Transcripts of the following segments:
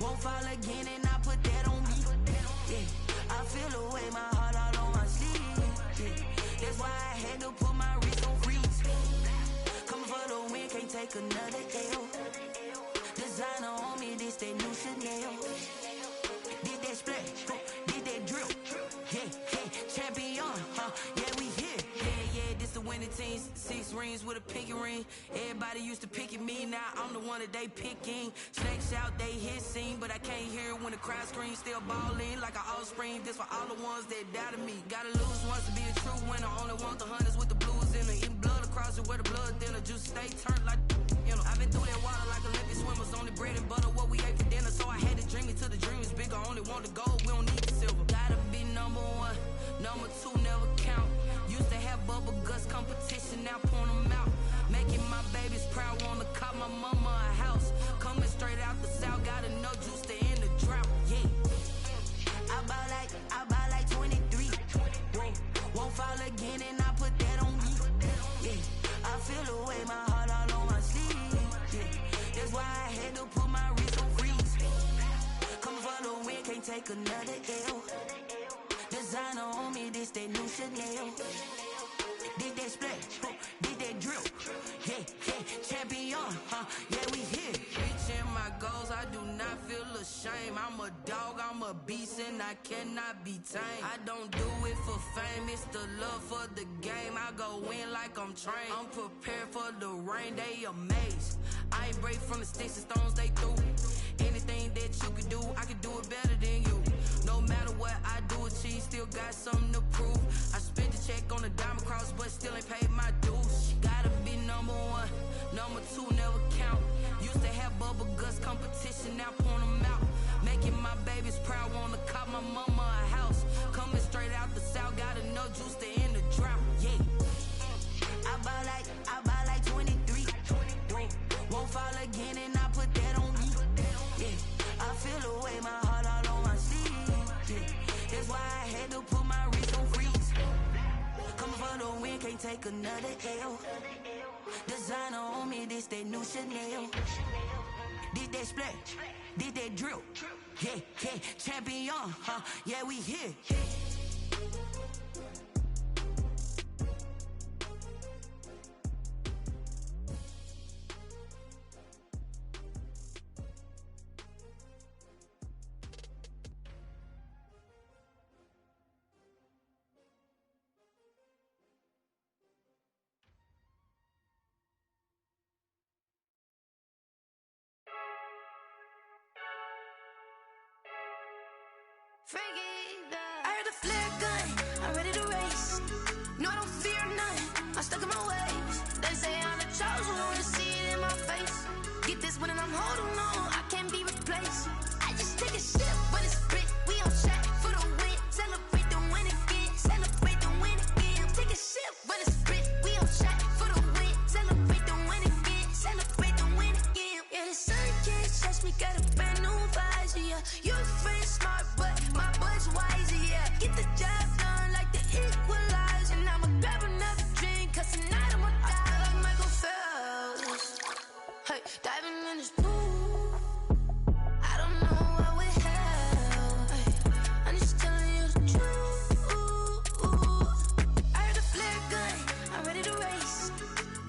Won't fall again and I put that on me. Yeah, I feel away, my heart all on my sleeve. Yeah, that's why I had to put my wrist on freeze. Coming for the win, can't take another L. Designer on me, this that new Chanel. Did that splash, did that drill. Yeah, champion, yeah, we here. Yeah, this the winning team. 6 rings with a pinky ring. Everybody used to pick at me, now I'm the one that they picking. Snakes out, they hit scene, but I can't hear it when the crowd screams. Still balling like an offspring. This for all the ones that doubted me. Gotta lose once to be a true winner. Only want the hunters with the blues in it. Eating blood across it where the blood thinner. Juice stay turned like, you know. I've been through that water like Olympic swimmers. Only bread and butter, what we ate for dinner. So I had to dream it till the dream is bigger. Only want the gold, we don't need the silver. Gotta be number 1, number 2 never count. Used to have bubble guts competition, now point them out. Making my babies proud, wanna cop my mama a house. Coming straight out the south, gotta know juice to end the drought. Yeah, I buy like 23. Whoa, won't fall again and I put that on me. Yeah, I feel away, my heart all on my sleeve. Yeah, that's why I had to put my wrist on freeze. Coming for the win, can't take another L. Designer on me, this that new Chanel. Did that splash, did that drill. Yeah, champion, yeah, we here. Reaching my goals, I do not feel ashamed. I'm a dog, I'm a beast, and I cannot be tamed. I don't do it for fame, it's the love for the game. I go in like I'm trained. I'm prepared for the rain, they amazed. I ain't break from the sticks and stones they threw. Anything that you can do, I can do it better than you. No matter what I do, achieve, still got something to prove. I spent the check on the diamond cross, but still ain't paid my dues. Gotta be number 1, number 2 never count. Used to have bubble guts competition, now point them out. Making my babies proud, wanna cop my mama a house. Coming straight out the south, gotta know juice to end the drought. Yeah, I buy like 23. Won't fall again and I put that on me. Yeah, I feel away, my heart all on my sleeve. Yeah, that's why I had to put my wrist on freeze. Coming for the win, can't take another L. Designer on me, this that new Chanel. Did that splash, did that drill. Yeah, champion, yeah, we here. I heard the flare gun, I'm ready to race. No, I don't fear none, I'm stuck in my ways. They say I'm the chosen one, to see it in my face. Get this one and I'm holding on, I can't be replaced. I just take a sip when it's split, we on track for the win. Celebrate the win again, celebrate the win again. Take a sip when it's split, we on track for the win. Celebrate the win again, celebrate the win again. Yeah, the sun can't touch me, got a brand new visor, yeah. You're a friend smart, but my boy's wiser, yeah. Get the job done like the equalizer. And I'ma grab another drink, cause tonight I'ma die. I feel like Michael Phelps. Hey, diving in this pool. I don't know what we have. Hey, I'm just telling you the truth. I heard the flare gun, I'm ready to race.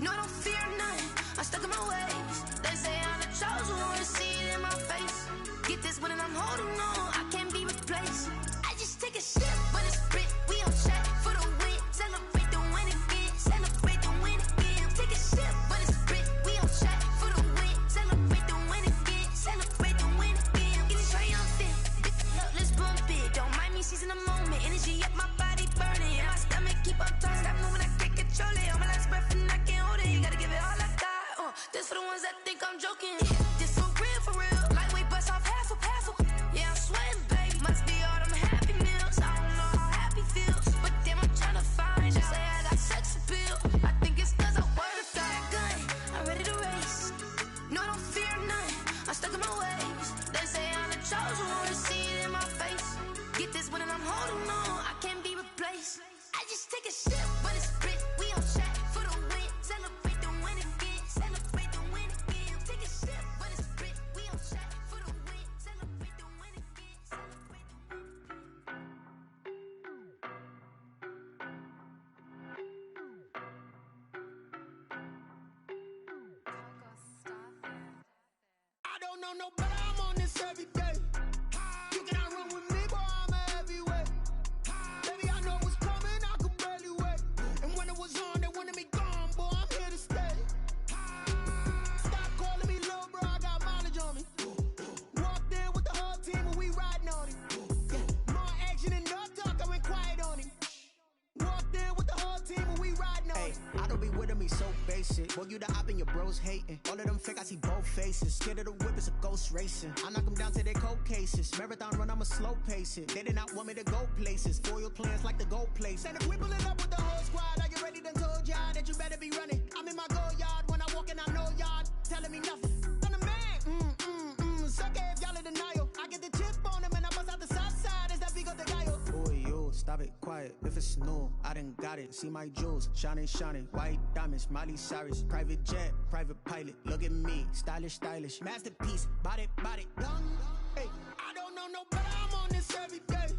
No, I don't fear none, I'm stuck in my ways. They say I'm the chosen one, to see it in my face. Get this one and I'm holding on, I can't be replaced. I just take a sip when it's split, we on track for the win. Celebrate the win again, celebrate the win again. Take a sip when it's split, we on track for the win. Celebrate the win again, celebrate the win again. Getting triumphant, let's bump it. Don't mind me seizing the moment, energy up my body burning. And my stomach keep on turning, stop moving, I can't control it. On my last breath and I can't hold it, you gotta give it all I got. This for the ones that think I'm joking. This for real. Lightweight bust off half a. Yeah, I'm sweating, baby. Must be all them happy meals. I don't know how happy feels, but damn, I'm trying to find out. Say I got sex appeal. I think it's cause I wear the fire gun. I'm ready to race. No, I don't fear none, I'm stuck in my ways. They say I'm the chosen one, to see it in my face. Get this one and I'm holding on, I can't be replaced. I just take a sip when it's split, we on track for the win. Celebrate the win again, celebrate the win again. Take a sip when it's split, we on track for the win. Celebrate know no better, I'm on this every day. You cannot run with me, boy, I'm a heavyweight. Baby, I know what's coming, I could barely wait. And when it was on, they wanted me gone, boy, I'm here to stay. Stop calling me little bro, I got mileage on me. Walked in with the whole team and we riding on him. Yeah. More action than no talk, I went quiet on him. Walked in with the whole team and we riding on him. I don't be with me so basic. Boy, you the op and your bros hating. All of them fake, I see both faces. Scared of the whip, it's a ghost racing. I knock them down to their cold cases. Marathon run, I'ma slow pace it. They did not want me to go places. Foil plans like the go place. And if we pulling up with the whole squad, are you ready? Done told y'all that you better be running. I'm in my go yard. When I walk in, I know y'all telling me nothing. I'm the man. Suck it if y'all in denial. I get the chip on him and I bust out the south side. Is that Vigo de Gallo? Boy, yo, stop it, quiet. If it's new, I done got it. See my jewels, shining, shining. White diamonds, Miley Cyrus. Private jet, private pilot. Look at me, stylish, stylish. Masterpiece, body, body, done. Hey, I don't know no better, I'm on this every day.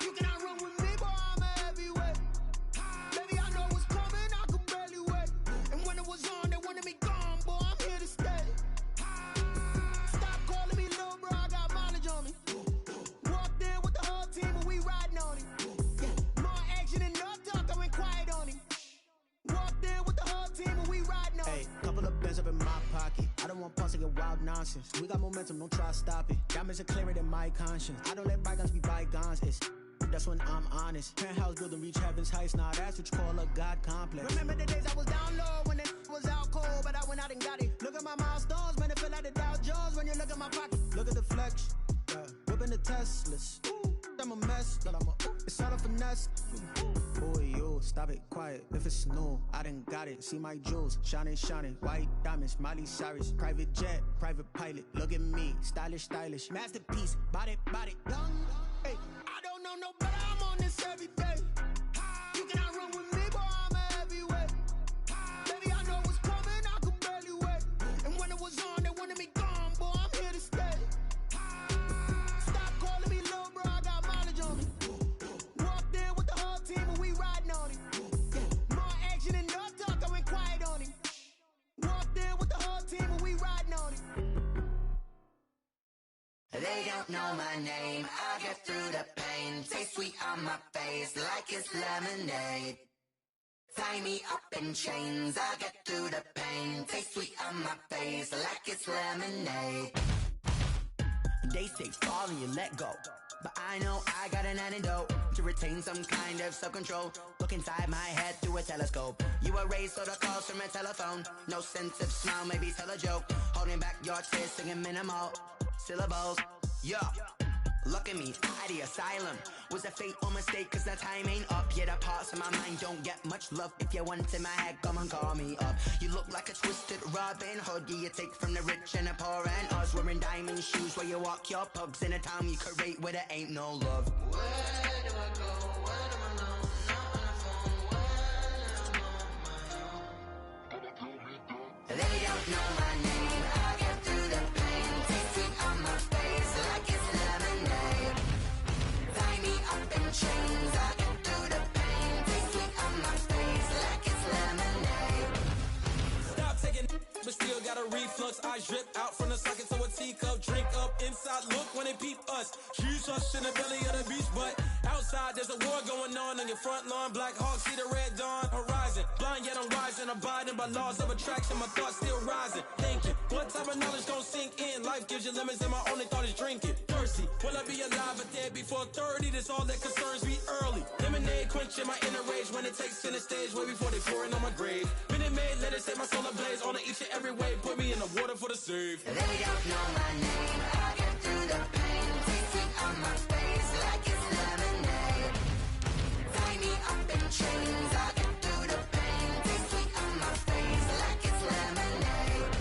You cannot run with me, boy, I'm a heavyweight. Baby, I know what's coming, I could barely wait. And when it was on, they wanted me gone, boy, I'm here to stay. Stop calling me little bro, I got mileage on me. Walked in with the whole team and we riding on him. Yeah. More action than no talk, I went quiet on him. Walked in with the whole team and we riding on him. Hey, couple of bands up in my pocket. I don't want pumps to get wild nonsense. We got momentum, don't try to stop it. Diamonds are clearer than my conscience. I don't let bygones be bygones. That's when I'm honest. Penthouse building reach heaven's heights. Now that's what you call a God complex. Remember the days I was down low when it was out cold, but I went out and got it. Look at my milestones, man, it feel like the Dow Jones when you look at my pocket. Look at the flex, whipping the Teslas. I'm a mess, but it's all a finesse. Boy, yo, stop it, quiet. If it's new, I done got it. See my jewels, shining, shining. White diamonds, Miley Cyrus. Private jet, private pilot. Look at me, stylish, stylish. Masterpiece, body, body, done. Hey, I don't know no better, I'm on this every day. You cannot run with me, boy, I'm a heavyweight. Baby, I know what's coming, I could barely wait. And when it was on, they wanted me gone, boy, I'm here to stay. Stop calling me little bro, I got mileage on me. Walked in with the whole team and we riding on him. Yeah. More action than no talk, I went quiet on him. Walked in with the whole team and we riding on him. They don't know my name, I get through the pain. Taste sweet on my face like it's lemonade. Tie me up in chains, I get through the pain. Taste sweet on my face like it's lemonade. They say fall and you let go, but I know I got an antidote to retain some kind of self-control. Look inside my head through a telescope. You erase all the calls from a telephone. No sense of smile, maybe tell a joke. Holding back your tears, singing minimal syllables. Yo, look at me, out the asylum. Was a fate or mistake, cause the time ain't up. Yeah, the parts of my mind don't get much love. If you want in my head, come and call me up. You look like a twisted Robin Hood. Yeah, you take from the rich and the poor and us. Wearing diamond shoes where you walk your pugs in a town you create where there ain't no love. Where do I go? When am I alone? Not on the phone. When I'm on my own. They don't know my name, I get through the pain. Taste sweet on my face like it's lemonade. Tie me up in chains, I get through the pain. Taste sweet on my face like it's lemonade. Stop taking but still got a reflux. I drip out from the socket to a teacup. Drink up inside, look when they peep us. Jesus in the belly of the beast, but outside there's a war going on your front lawn. Black Hawk, see the red dawn horizon. Blind yet I'm rising, abiding by laws of attraction. My thoughts still rising, thinking what type of knowledge gon' sink in? Life gives you limits and my only thought is drinking. Thirsty, will I be alive or dead before 30? That's all that concerns me early. Lemonade quenching my inner rage when it takes center stage way before they pouring on my grave. Minute Maid, let it set my soul ablaze on each and every way. Put me in the water for the save. They don't know my name, I get through the pain. Taste sweet on my face like it's lemonade. Tie me up in chains, I get through the pain. Taste sweet on my face like it's lemonade.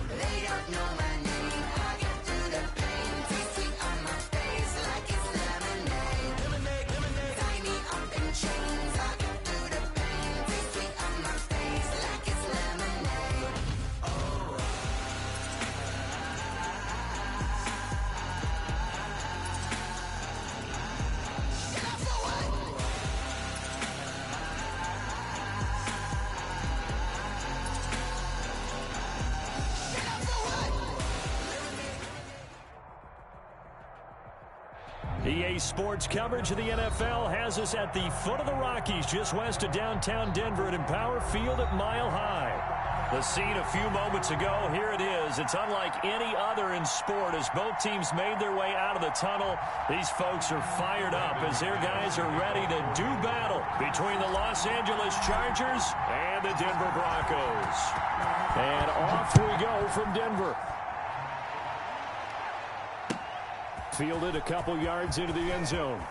They don't know my name, I get through the pain. Taste sweet on my face like it's lemonade. Lemonade, lemonade. Tie me up in chains, I get through the pain. Taste sweet on my face like it's lemonade. Oh, EA Sports coverage of the NFL has us at the foot of the Rockies, just west of downtown Denver at Empower Field at Mile High. The scene a few moments ago, here it is. It's unlike any other in sport as both teams made their way out of the tunnel. These folks are fired up as their guys are ready to do battle between the Los Angeles Chargers and the Denver Broncos. And off we go from Denver. Fielded a couple yards into the end zone.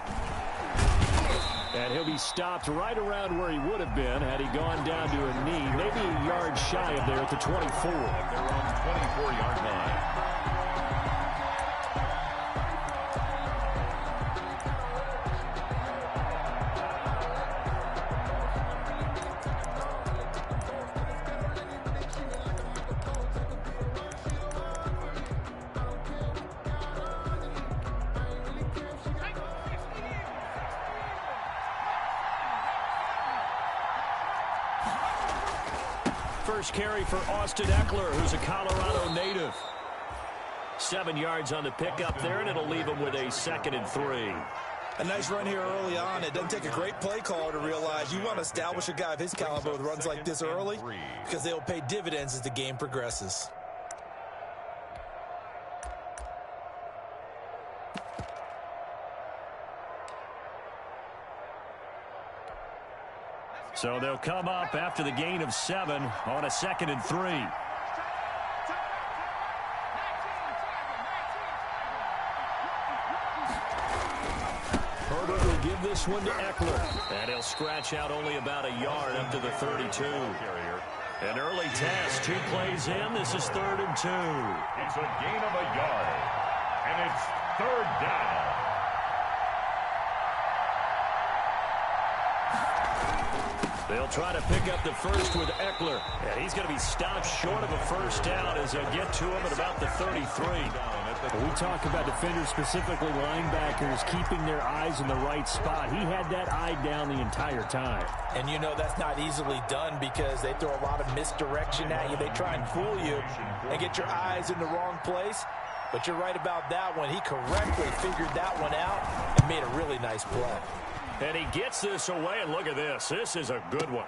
And he'll be stopped right around where he would have been had he gone down to a knee. Maybe a yard shy of there at the 24. They're on the 24-yard line. First carry for Austin Eckler, who's a Colorado native. 7 yards on the pickup there, and it'll leave him with a 2nd and 3. A nice run here early on. It doesn't take a great play caller to realize you want to establish a guy of his caliber with runs like this early because they'll pay dividends as the game progresses. So they'll come up after the gain of 7 on a 2nd and 3. Herbert will give this one to Eckler. And he'll scratch out only about a yard up to the 32. An early test, 2 plays in. This is 3rd and 2. It's a gain of a yard. And it's 3rd down. They'll try to pick up the first with Eckler. And he's going to be stopped short of a first down as they'll get to him at about the 33. We talk about defenders, specifically linebackers, keeping their eyes in the right spot. He had that eye down the entire time. And you know that's not easily done because they throw a lot of misdirection at you. They try and fool you and get your eyes in the wrong place. But you're right about that one. He correctly figured that one out and made a really nice play. And he gets this away, and look at this. This is a good one.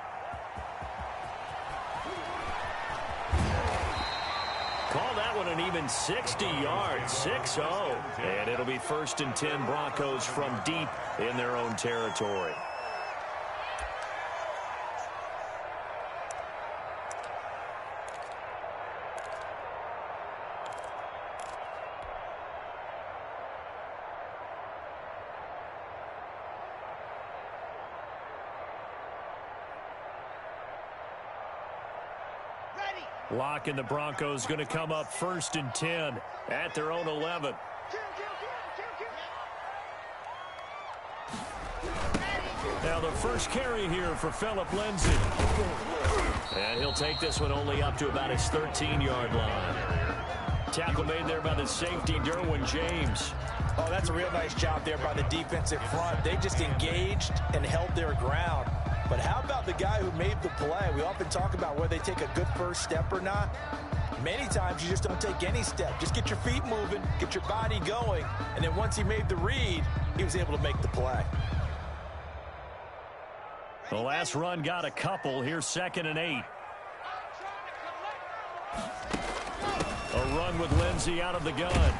Call that one an even 60 yards, 6-0. And it'll be 1st and 10 Broncos from deep in their own territory. Lock and the Broncos going to come up 1st and 10 at their own 11. Now the first carry here for Phillip Lindsay. And he'll take this one only up to about his 13-yard line. Tackle made there by the safety, Derwin James. Oh, that's a real nice job there by the defensive front. They just engaged and held their ground. But how about the guy who made the play? We often talk about whether they take a good first step or not. Many times you just don't take any step. Just get your feet moving, get your body going, and then once he made the read, he was able to make the play. The last run got a couple. Here's 2nd and 8. A run with Lindsay out of the gun.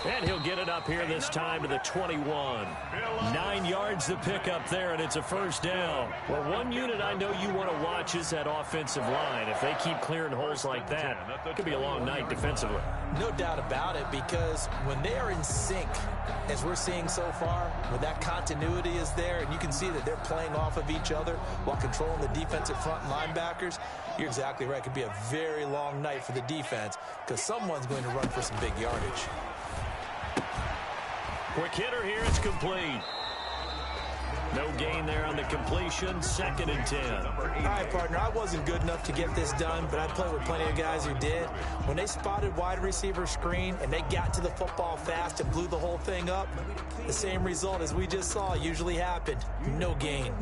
And he'll get it up here this time to the 21. 9 yards to pick up there, and it's a first down. Well, one unit I know you want to watch is that offensive line. If they keep clearing holes like that, it could be a long night defensively. No doubt about it, because when they are in sync, as we're seeing so far, when that continuity is there, and you can see that they're playing off of each other while controlling the defensive front and linebackers, you're exactly right. It could be a very long night for the defense because someone's going to run for some big yardage. Quick hitter here, it's complete. No gain there on the completion, 2nd and 10. All right, partner, I wasn't good enough to get this done, but I played with plenty of guys who did. When they spotted wide receiver screen and they got to the football fast and blew the whole thing up, the same result as we just saw usually happened. No gain.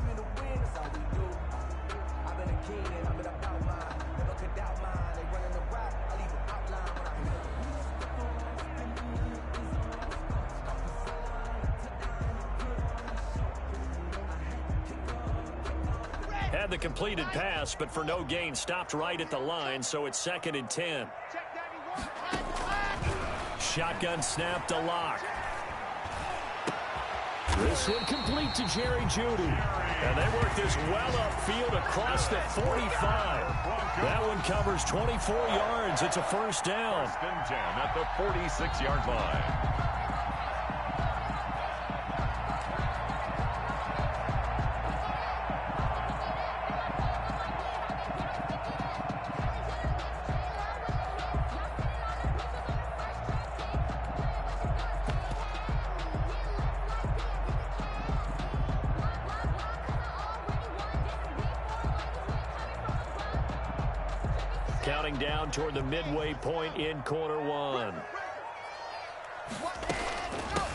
Had the completed pass, but for no gain, stopped right at the line, so it's 2nd and 10. Shotgun snap to Locke. This one complete to Jerry Jeudy. And they work this well upfield across the 45. That one covers 24 yards. It's a first down. 1st and 10 at the 46-yard line. Counting down toward the midway point in quarter one.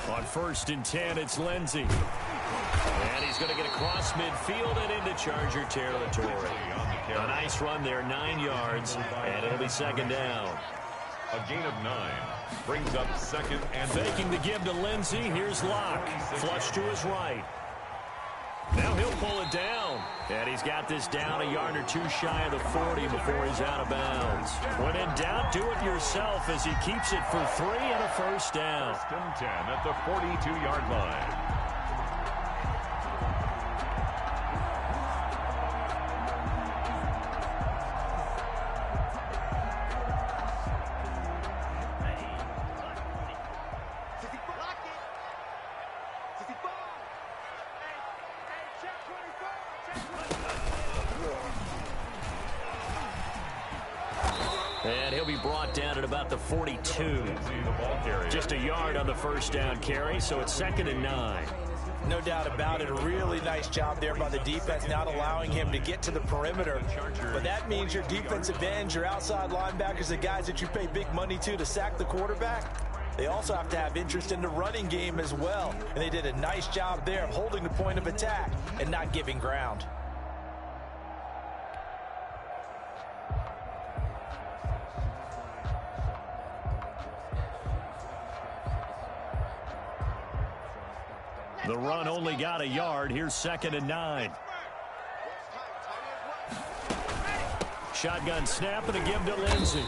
On 1st and 10, it's Lindsey. And he's going to get across midfield and into Charger territory. A nice run there, 9 yards, and it'll be 2nd down. A gain of 9 brings up 2nd and faking the give to Lindsey. Here's Locke. Flush to his right. Now he'll pull it down. And he's got this down a yard or 2 shy of the 40 before he's out of bounds. When in doubt, do it yourself as he keeps it for 3 and a first down. 1st and 10 at the 42-yard line. And he'll be brought down at about the 42. Just a yard on the first down carry, so it's 2nd and 9. No doubt about it. A really nice job there by the defense, not allowing him to get to the perimeter. But that means your defensive ends, your outside linebackers, the guys that you pay big money to sack the quarterback, they also have to have interest in the running game as well. And they did a nice job there of holding the point of attack and not giving ground. The run only got a yard. Here's 2nd and 9. Shotgun snap and a give to Lindsey.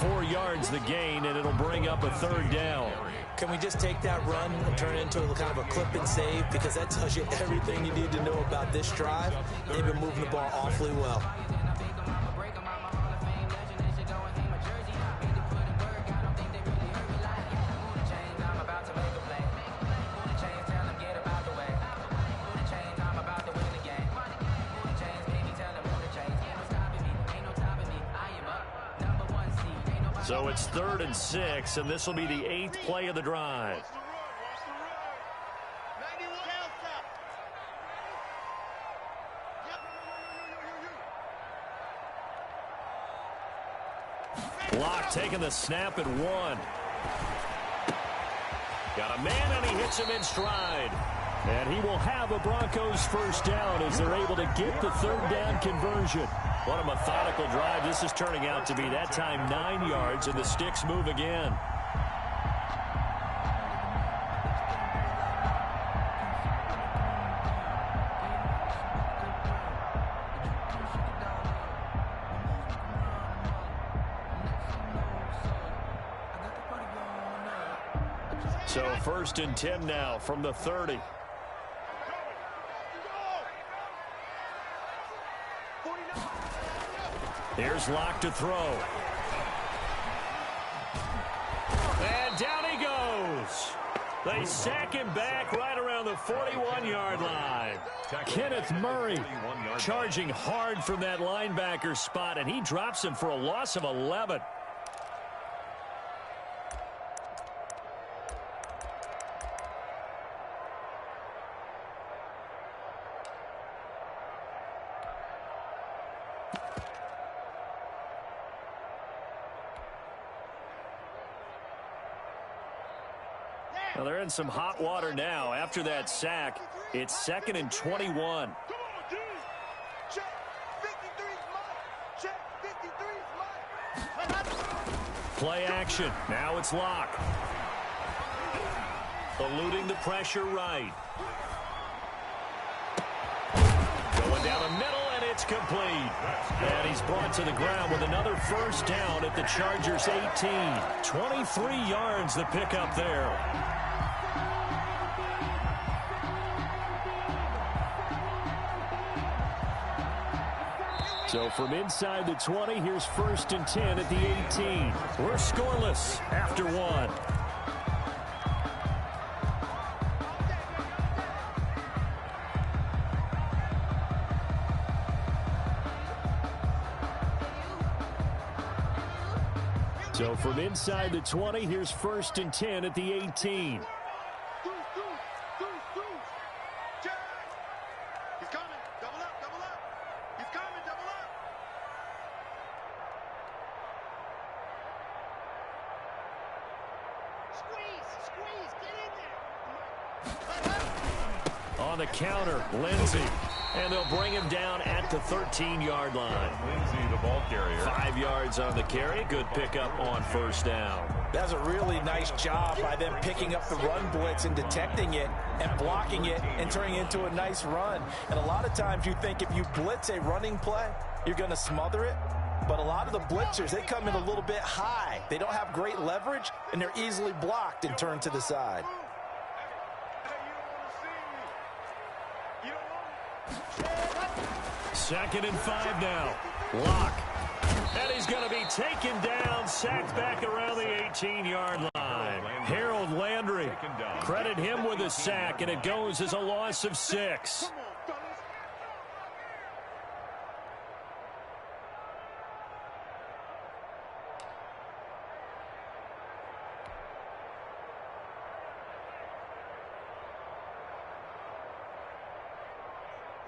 4 yards the gain, and it'll bring up a 3rd down. Can we just take that run and turn it into a kind of a clip and save? Because that tells you everything you need to know about this drive. They've been moving the ball awfully well. So it's 3rd and 6, and this will be the 8th play of the drive. Locke taking the snap at 1. Got a man, and he hits him in stride. And he will have a Broncos first down as they're able to get the 3rd down conversion. What a methodical drive this is turning out to be. That time 9 yards, and the sticks move again. So 1st and 10 now from the 30. Here's Locke to throw. And down he goes. They sack him back right around the 41-yard line. Kenneth Murray charging hard from that linebacker spot, and he drops him for a loss of 11. Well, they're in some hot water now. After that sack, it's 2nd and 21. Play action. Now it's Locke. Eluding the pressure right. Going down the middle, and it's complete. And he's brought to the ground with another first down at the Chargers' 18. 23 yards the pickup there. So from inside the 20, here's 1st and 10 at the 18. We're scoreless after one. So from inside the 20, here's 1st and 10 at the 18. On the counter, Lindsey. And they'll bring him down at the 13-yard line. Lindsey, the ball carrier. 5 yards on the carry. Good pickup on first down. That's a really nice job by them picking up the run blitz and detecting it and blocking it and turning it into a nice run. And a lot of times you think if you blitz a running play, you're going to smother it. But a lot of the blitzers, they come in a little bit high. They don't have great leverage, and they're easily blocked and turned to the side. Second and 5 now. Lock. And he's going to be taken down, sacked back around the 18-yard line. Harold Landry. Credit him with a sack, and it goes as a loss of 6.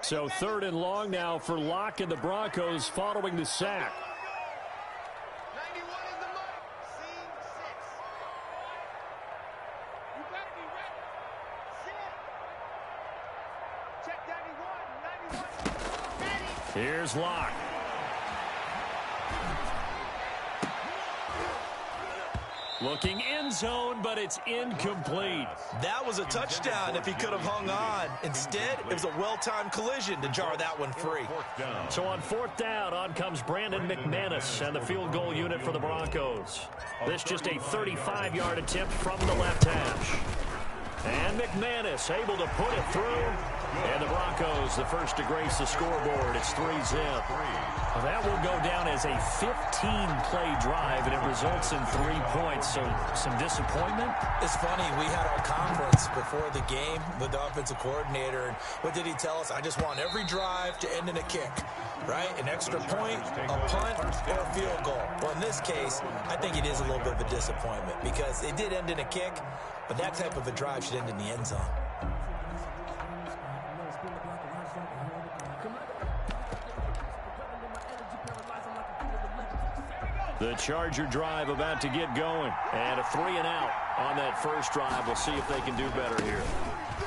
So 3rd and long now for Locke and the Broncos following the sack. 91 in the mark. Scene 6. You better be ready. Sit. Check 91. 91. Ready. Here's Locke. Looking end zone, but it's incomplete. That was a touchdown if he could have hung on. Instead, it was a well-timed collision to jar that one free. So on 4th down, on comes Brandon McManus and the field goal unit for the Broncos. This just a 35-yard attempt from the left hash. And McManus able to put it through. And the Broncos, the first to grace the scoreboard. It's 3-zip. Well, that will go down as a 15-play drive, and it results in 3 points. So some disappointment? It's funny. We had our conference before the game with the offensive coordinator. And what did he tell us? I just want every drive to end in a kick, right? An extra point, a punt, or a field goal. Well, in this case, I think it is a little bit of a disappointment because it did end in a kick, but that type of a drive should end in the end zone. The Charger drive about to get going. And a 3-and-out on that first drive. We'll see if they can do better here.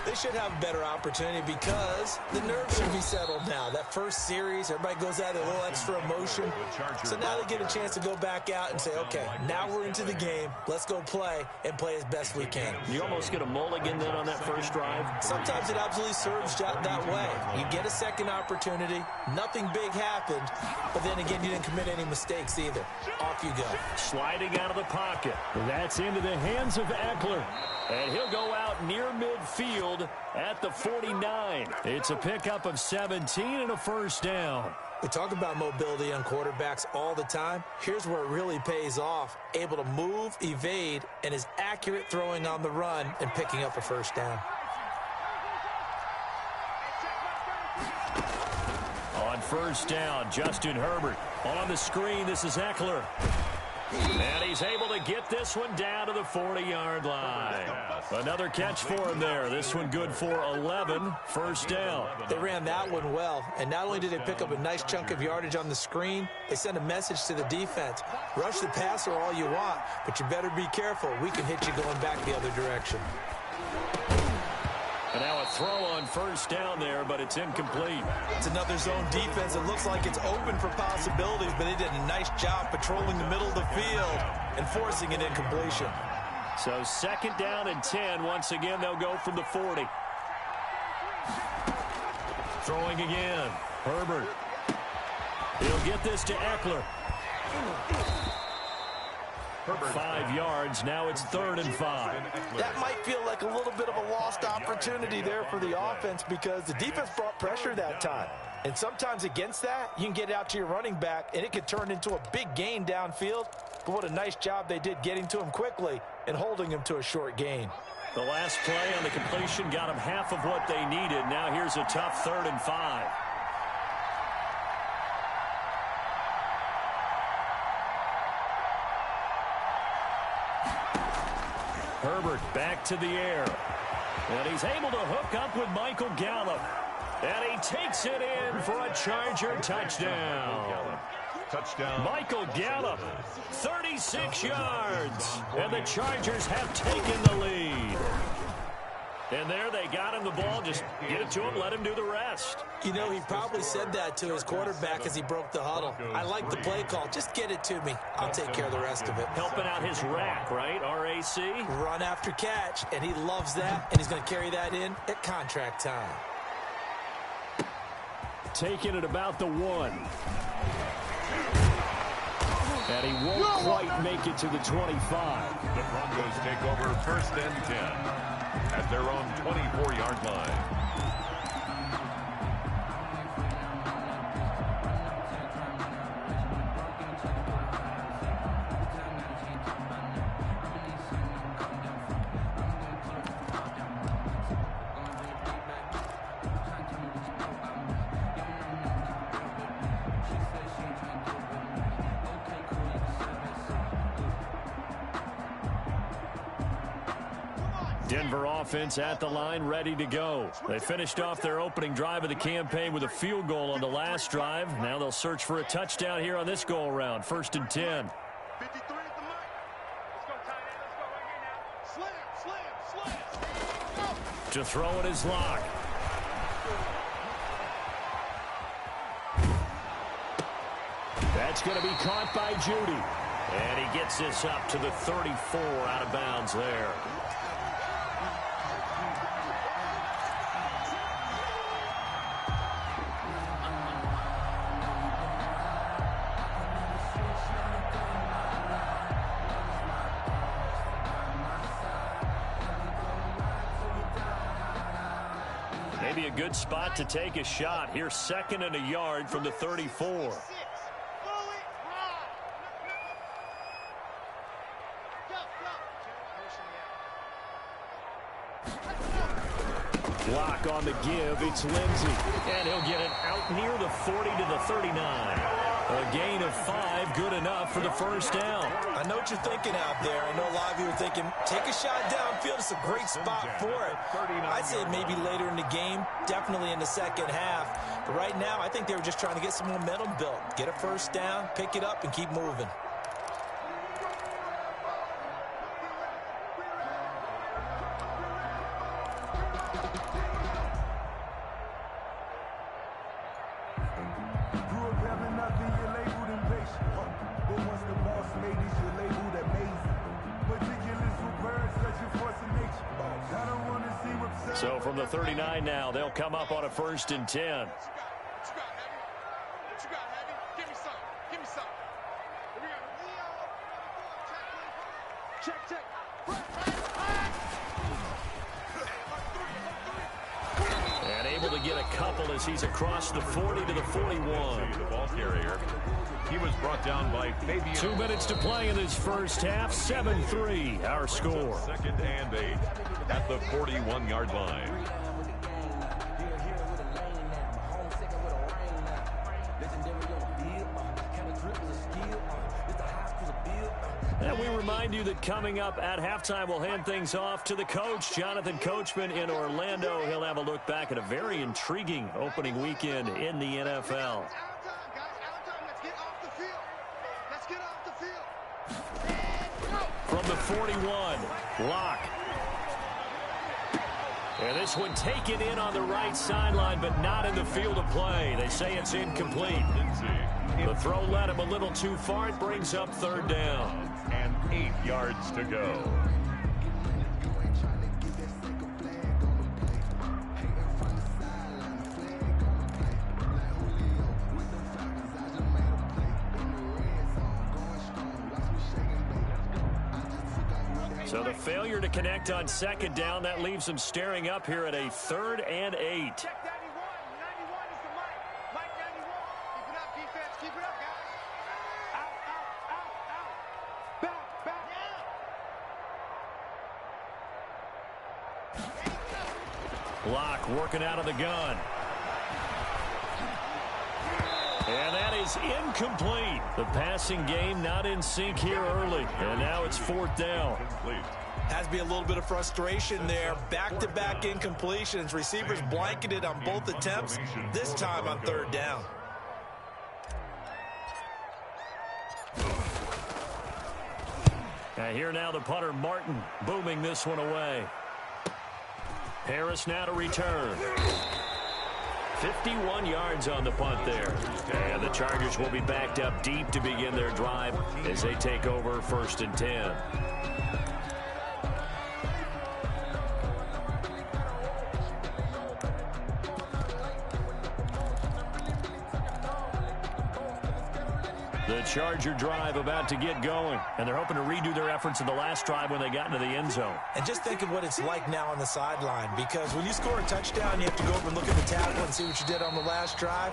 They should have a better opportunity because the nerves should be settled now. That first series, everybody goes out with a little extra emotion. So now they get a chance to go back out and say, okay, now we're into the game. Let's go play and play as best we can. You almost get a mulligan then on that first drive? Sometimes it absolutely serves that way. You get a second opportunity. Nothing big happened. But then again, you didn't commit any mistakes either. Off you go. Sliding out of the pocket. That's into the hands of Eckler. And he'll go out near midfield at the 49. It's a pickup of 17 and a first down. We talk about mobility on quarterbacks all the time. Here's where it really pays off. Able to move, evade, and is accurate throwing on the run and picking up a first down. On first down, Justin Herbert. On the screen, this is Eckler. And he's able to get this one down to the 40-yard line. Another catch for him there. This one good for 11. First down. They ran that one well. And not only did they pick up a nice chunk of yardage on the screen, they sent a message to the defense. Rush the passer all you want, but you better be careful. We can hit you going back the other direction. And now a throw on first down there, but it's incomplete. It's another zone defense. It looks like it's open for possibilities, but they did a nice job patrolling the middle of the field and forcing an incompletion. So 2nd down and 10. Once again, they'll go from the 40. Throwing again. Herbert. He'll get this to Eckler. 5 yards. Now it's 3rd and 5. That might feel like a little bit of a lost opportunity there for the offense because the defense brought pressure that time. And sometimes against that, you can get it out to your running back, and it could turn into a big gain downfield. But what a nice job they did getting to him quickly and holding him to a short gain. The last play on the completion got them half of what they needed. Now here's a tough 3rd and 5. Herbert back to the air. And he's able to hook up with Michael Gallup. And he takes it in for a Charger touchdown. Touchdown. Michael Gallup, 36 yards. And the Chargers have taken the lead. And there they got him the ball. Just get it to him, let him do the rest. You know, he probably said that to his quarterback as he broke the huddle. I like the play call. Just get it to me. I'll take care of the rest of it. Helping out his rack, right? RAC? Run after catch, and he loves that, and he's going to carry that in at contract time. Taking it about the 1. And he won't quite make it to the 25. The Broncos take over 1st and 10 at their own 24-yard line. Denver offense at the line, ready to go. They finished off their opening drive of the campaign with a field goal on the last drive. Now they'll search for a touchdown here on this go-around. 1st and 10. 53 at the mic. Let's go, tight end. Let's go right here now. Slam. To throw it is Locke. That's going to be caught by Judy. And he gets this up to the 34 out of bounds there. Maybe a good spot to take a shot. Here's 2nd and a yard from the 34. Block on the give. It's Lindsey. And he'll get it out near the 40 to the 39. A gain of 5, good enough for the 1st down. I know what you're thinking out there. I know a lot of you are thinking, take a shot downfield. It's a great spot for it. I'd say maybe later in the game, definitely in the 2nd half. But right now, I think they were just trying to get some momentum built. Get a 1st down, pick it up, and keep moving. So from the 39 now, they'll come up on a 1st and 10. What you got, Heavy? Give me some. Give me some. Here we go. Check. And able to get a couple as he's across the 40 to the 41. The ball carrier. He was brought down by Fabian. 2 minutes to play in this first half. 7-3, our score. 2nd and 8 at the 41-yard line. And we remind you that coming up at halftime, we'll hand things off to the coach, Jonathan Coachman in Orlando. He'll have a look back at a very intriguing opening weekend in the NFL. From the 41, Locke. And this one taken in on the right sideline, but not in the field of play. They say it's incomplete. The throw led him a little too far. It brings up 3rd down. And 8 yards to go. So the failure to connect on second down, that leaves them staring up here at a 3rd and 8. Check 91. 91 is the Mike. Mike 91. Keep it up, defense. Keep it up, guys. Out, out, out, out. Back, back. Yeah. Block working out of the gun. And that is incomplete. The passing game not in sync here early. And now it's 4th down. Has to be a little bit of frustration there. Back-to-back incompletions. Receivers blanketed on both attempts, this time on 3rd down. Here now the punter, Martin, booming this one away. Harris now to return. 51 yards on the punt there. And the Chargers will be backed up deep to begin their drive as they take over 1st and 10. The Charger drive about to get going, and they're hoping to redo their efforts in the last drive when they got into the end zone. And just think of what it's like now on the sideline, because when you score a touchdown, you have to go over and look at the tackle and see what you did on the last drive.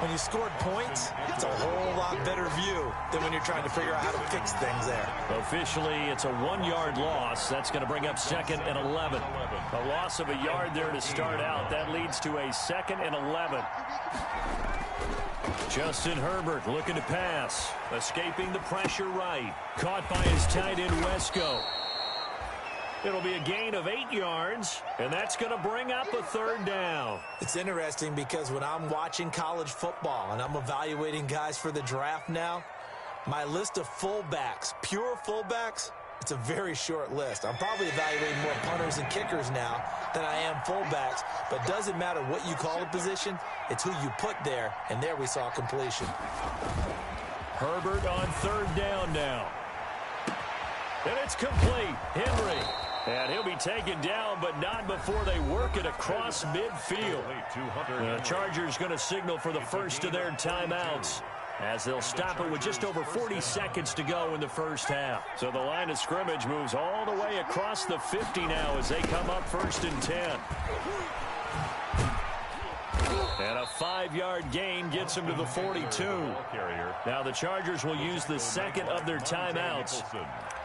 When you scored points, it's a whole lot better view than when you're trying to figure out how to fix things there. Officially, it's a 1-yard loss. That's going to bring up 2nd and 11. A loss of a yard there to start out. That leads to a 2nd and 11. Justin Herbert looking to pass. Escaping the pressure right. Caught by his tight end, Wesco. It'll be a gain of 8 yards, and that's going to bring up a 3rd down. It's interesting because when I'm watching college football and I'm evaluating guys for the draft now, my list of fullbacks, pure fullbacks, it's a very short list. I'm probably evaluating more punters and kickers now than I am fullbacks, but doesn't matter what you call a position, it's who you put there, and there we saw completion. Herbert on 3rd down now. And it's complete. Henry. And he'll be taken down, but not before they work it across midfield. The Chargers going to signal for the first of their timeouts, as they'll stop it with just over 40 seconds to go in the first half. So the line of scrimmage moves all the way across the 50 now as they come up 1st and 10. And a 5-yard gain gets them to the 42. Now the Chargers will use the second of their timeouts,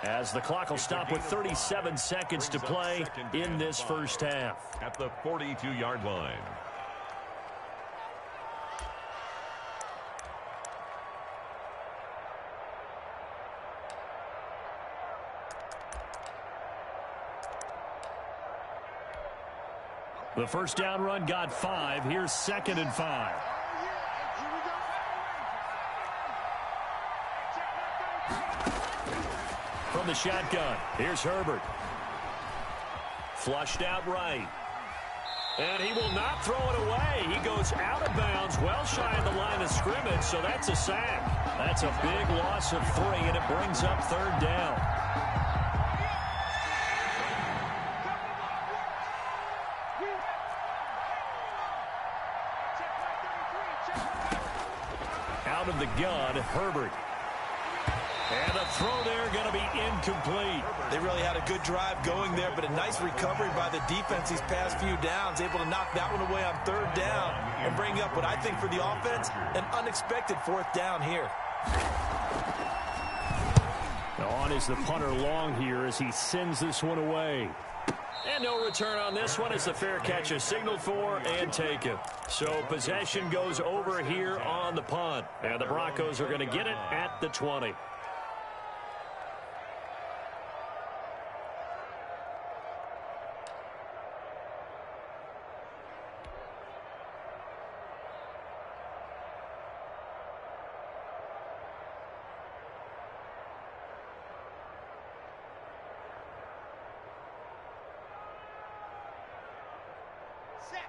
as the clock will stop with 37 seconds to play in this first half. At the 42-yard line. The first down run got 5. Here's 2nd and 5. From the shotgun, here's Herbert. Flushed out right. And he will not throw it away. He goes out of bounds, well shy of the line of scrimmage, so that's a sack. That's a big loss of 3, and it brings up 3rd down. Out of the gun, Herbert. And the throw there going to be incomplete. They really had a good drive going there, but a nice recovery by the defense these past few downs, able to knock that one away on 3rd down and bring up what I think for the offense, an unexpected 4th down here. Now on is the punter Long here as he sends this one away. And no return on this one as the fair catch is signaled for and taken. So possession goes over here on the punt. And the Broncos are going to get it at the 20.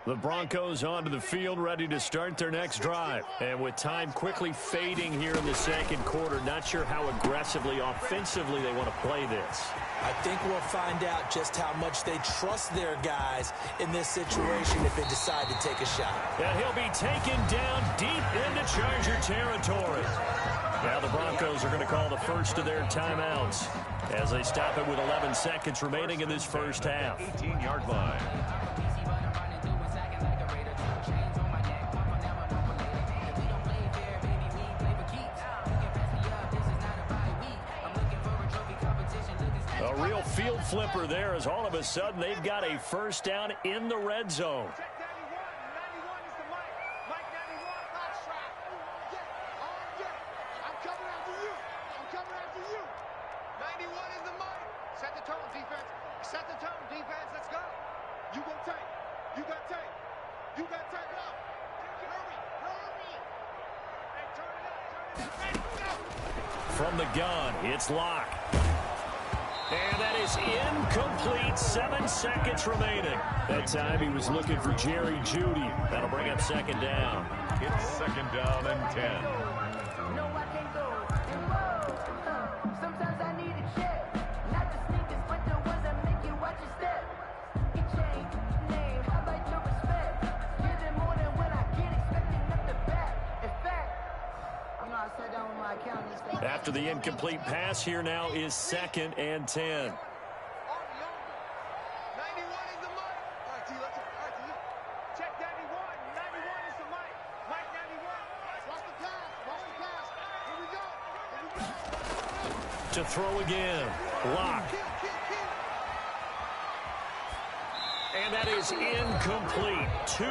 The Broncos onto the field, ready to start their next drive. And with time quickly fading here in the second quarter, not sure how aggressively, offensively they want to play this. I think we'll find out just how much they trust their guys in this situation if they decide to take a shot. And he'll be taken down deep into Charger territory. Now the Broncos are going to call the first of their timeouts as they stop it with 11 seconds remaining in this first half. 18-yard line. A real field flipper there as all of a sudden they've got a first down in the red zone. From the gun, it's Locke. And that is incomplete. 7 seconds remaining. That time he was looking for Jerry Jeudy. That'll bring up second down. It's second down and 10. Sometimes I need a check. Not the sneakers, but the ones that make you watch your step. Your chain, name, I like your respect. Give them more than when I get expecting up the back. In fact, I'm not sat down with my account. After the incomplete pass, here now is second and 10. To throw again, Locke. And that is incomplete. 2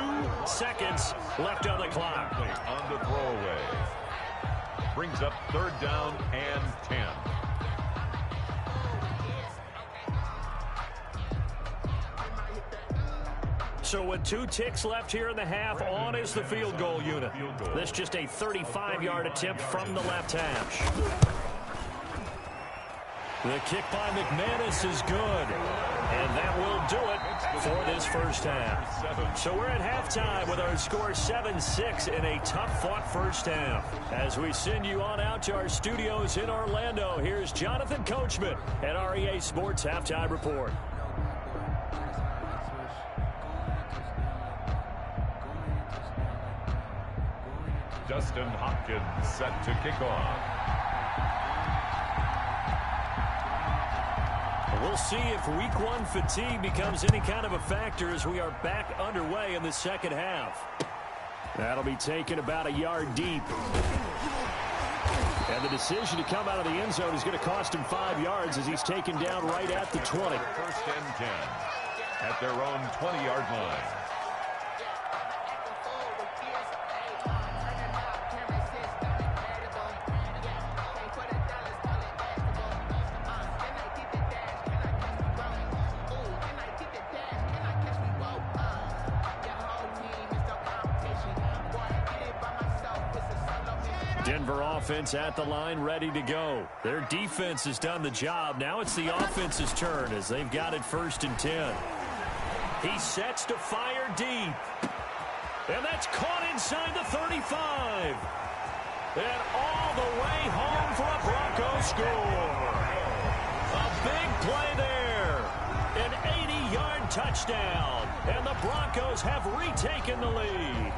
seconds left on the clock. On the throwaway. Brings up third down and 10. So with 2 ticks left here in the half, on is the field goal unit. This just a 35-yard attempt from the left hash. The kick by McManus is good, and that will do it for this first half. So we're at halftime with our score 7-6 in a tough-fought first half. As we send you on out to our studios in Orlando, here's Jonathan Coachman at REA Sports Halftime Report. Justin Hopkins set to kick off. We'll see if week 1 fatigue becomes any kind of a factor as we are back underway in the second half. That'll be taken about a yard deep. And the decision to come out of the end zone is going to cost him 5 yards as he's taken down right at the 20. First and 10 at their own 20-yard line. Denver offense at the line, ready to go. Their defense has done the job. Now it's the offense's turn as they've got it first and 10. He sets to fire deep. And that's caught inside the 35. And all the way home for a Broncos score. A big play there. An 80-yard touchdown. And the Broncos have retaken the lead.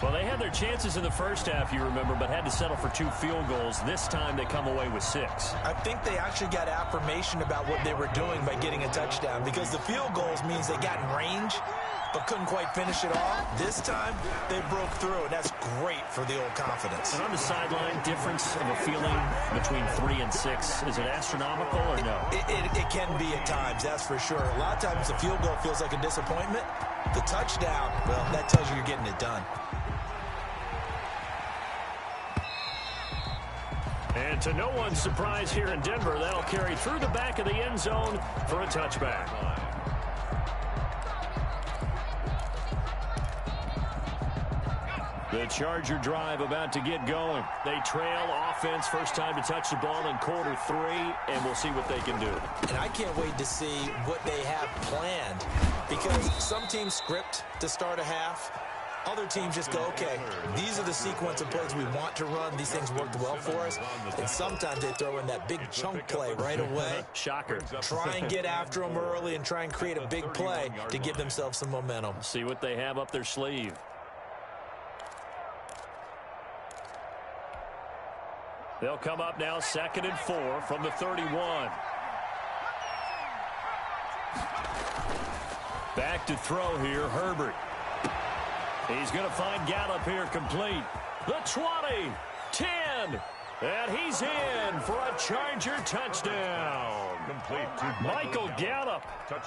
Well, they had their chances in the first half, you remember, but had to settle for 2 field goals. This time they come away with 6. I think they actually got affirmation about what they were doing by getting a touchdown, because the field goals means they got in range but couldn't quite finish it off. This time they broke through, and that's great for the old confidence. And on the sideline, difference of a feeling between 3 and 6, is it astronomical or no? It can be at times, that's for sure. A lot of times the field goal feels like a disappointment. The touchdown, well, that tells you you're getting it done. And to no one's surprise here in Denver, that'll carry through the back of the end zone for a touchback. The Charger drive about to get going. They trail offense, first time to touch the ball in quarter 3, and we'll see what they can do. And I can't wait to see what they have planned, because some teams script to start a half. Other teams just go, okay, these are the sequence of plays we want to run. These things worked well for us. And sometimes they throw in that big chunk play right away. Shocker. Try and get after them early and try and create a big play to give themselves some momentum. See what they have up their sleeve. They'll come up now 2nd and 4 from the 31. Back to throw here, Herbert. He's going to find Gallup here complete. The 20, 10, and he's in for a Charger touchdown. Complete to Michael Gallup,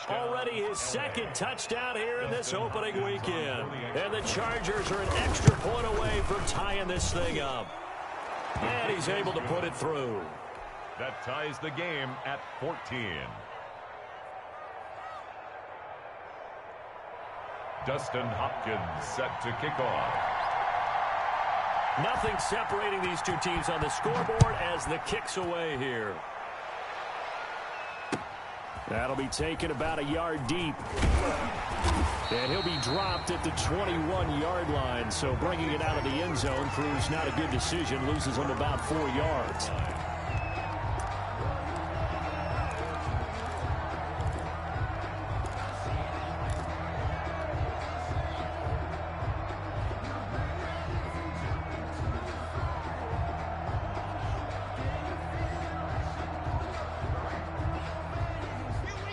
already his 2nd touchdown here in this opening weekend. And the Chargers are an extra point away from tying this thing up. And he's able to put it through. That ties the game at 14. Dustin Hopkins set to kick off. Nothing separating these two teams on the scoreboard as the kick's away here. That'll be taken about a yard deep. And he'll be dropped at the 21-yard line. So bringing it out of the end zone proves not a good decision. Loses him about 4 yards.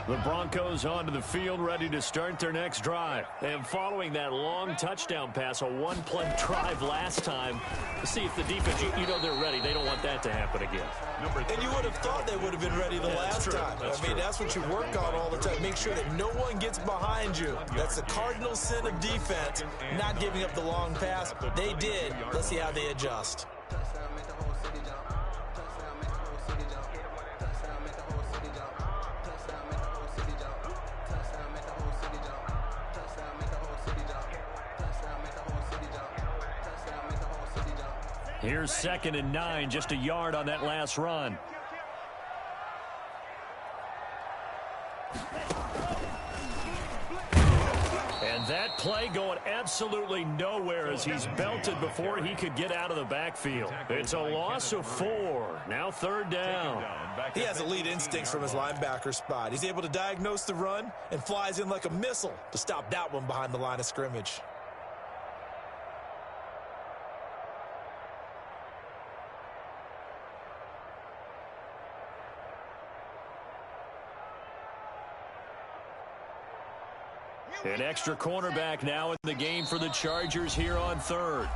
The Broncos onto the field, ready to start their next drive. And following that long touchdown pass, a one-play drive last time, to see if the defense, you know they're ready. They don't want that to happen again. And you would have thought they would have been ready the last time. I mean, that's what you work on all the time. Make sure that no one gets behind you. That's the cardinal sin of defense, not giving up the long pass. They did. Let's see how they adjust. Here's 2nd and 9, just a yard on that last run. And that play going absolutely nowhere as he's belted before he could get out of the backfield. It's a loss of 4. Now 3rd down. He has elite instincts from his linebacker spot. He's able to diagnose the run and flies in like a missile to stop that one behind the line of scrimmage. An extra cornerback now in the game for the Chargers here on 3rd.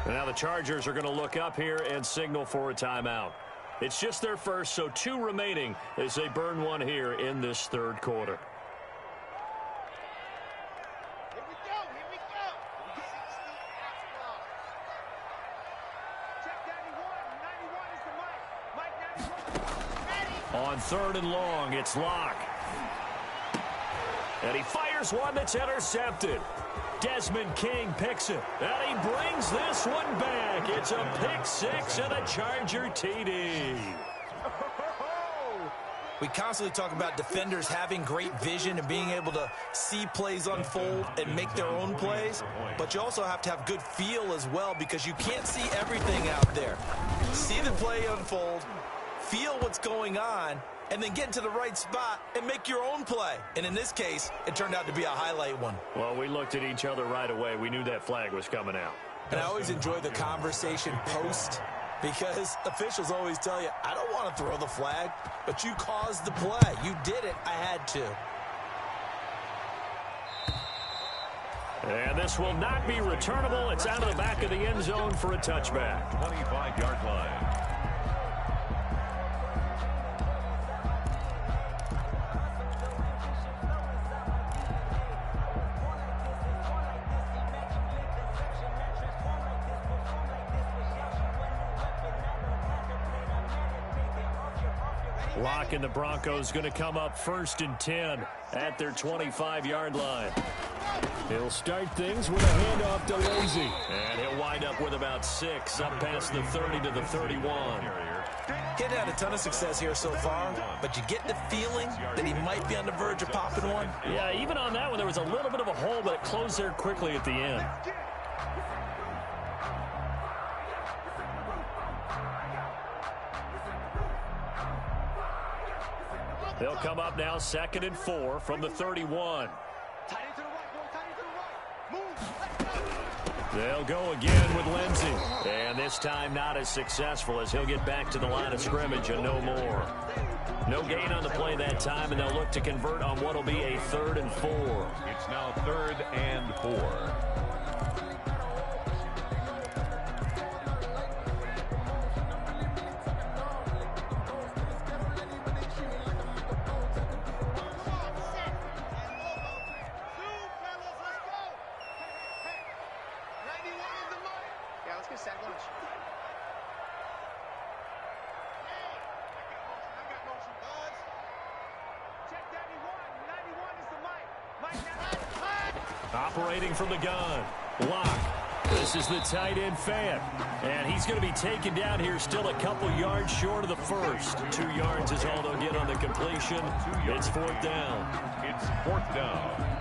And now the Chargers are going to look up here and signal for a timeout. It's just their first, so 2 remaining as they burn one here in this 3rd quarter. Here we go, here we go. Check 91, 91 is the Mike. Mike 91. Ready? On 3rd and long, it's Locke. And he fires one that's intercepted. Desmond King picks it. And he brings this one back. It's a pick 6 and a Charger TD. We constantly talk about defenders having great vision and being able to see plays unfold and make their own plays. But you also have to have good feel as well because you can't see everything out there. See the play unfold, feel what's going on, and then get into the right spot and make your own play. And in this case, it turned out to be a highlight one. Well, we looked at each other right away. We knew that flag was coming out. And I always enjoy the conversation post because officials always tell you, I don't want to throw the flag, but you caused the play. You did it. I had to. And this will not be returnable. It's out of the back of the end zone for a touchback. 25-yard line. Locke and the Broncos going to come up 1st and 10 at their 25-yard line. He'll start things with a handoff to Lazy. And he'll wind up with about 6 up past the 30 to the 31. He hadn't had a ton of success here so far, but you get the feeling that he might be on the verge of popping one. Yeah, even on that one, there was a little bit of a hole, but it closed there quickly at the end. They'll come up now 2nd and 4 from the 31. Tight into the right, go tight into the right. Move. They'll go again with Lindsey. And this time not as successful as he'll get back to the line of scrimmage and no more. No gain on the play that time, and they'll look to convert on what will be a 3rd and 4. It's now 3rd and 4. Operating from the gun. Lock. This is the tight end fan. And he's going to be taken down here still a couple yards short of the first. 2 yards is all they'll get on the completion. It's 4th down. It's 4th down.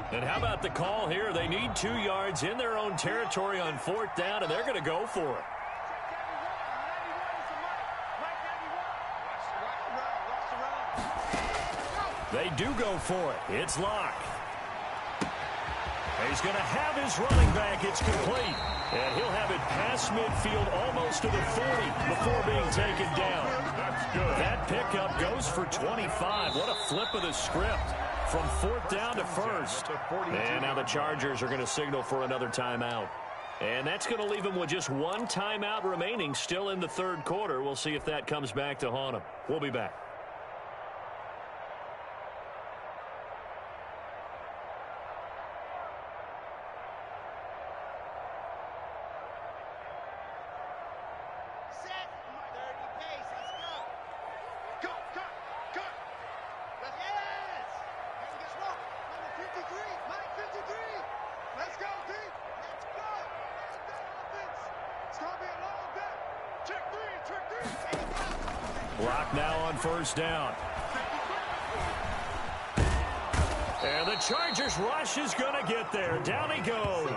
And how about the call here? They need 2 yards in their own territory on 4th down, and they're going to go for it. They do go for it. It's Locke. He's going to have his running back. It's complete. And he'll have it past midfield almost to the 40 before being taken down. That's good. That pickup goes for 25. What a flip of the script. From 4th down to 1st. And now the Chargers are going to signal for another timeout. And that's going to leave them with just 1 timeout remaining still in the 3rd quarter. We'll see if that comes back to haunt them. We'll be back. Block now on 1st down. And the Chargers rush is going to get there. Down he goes.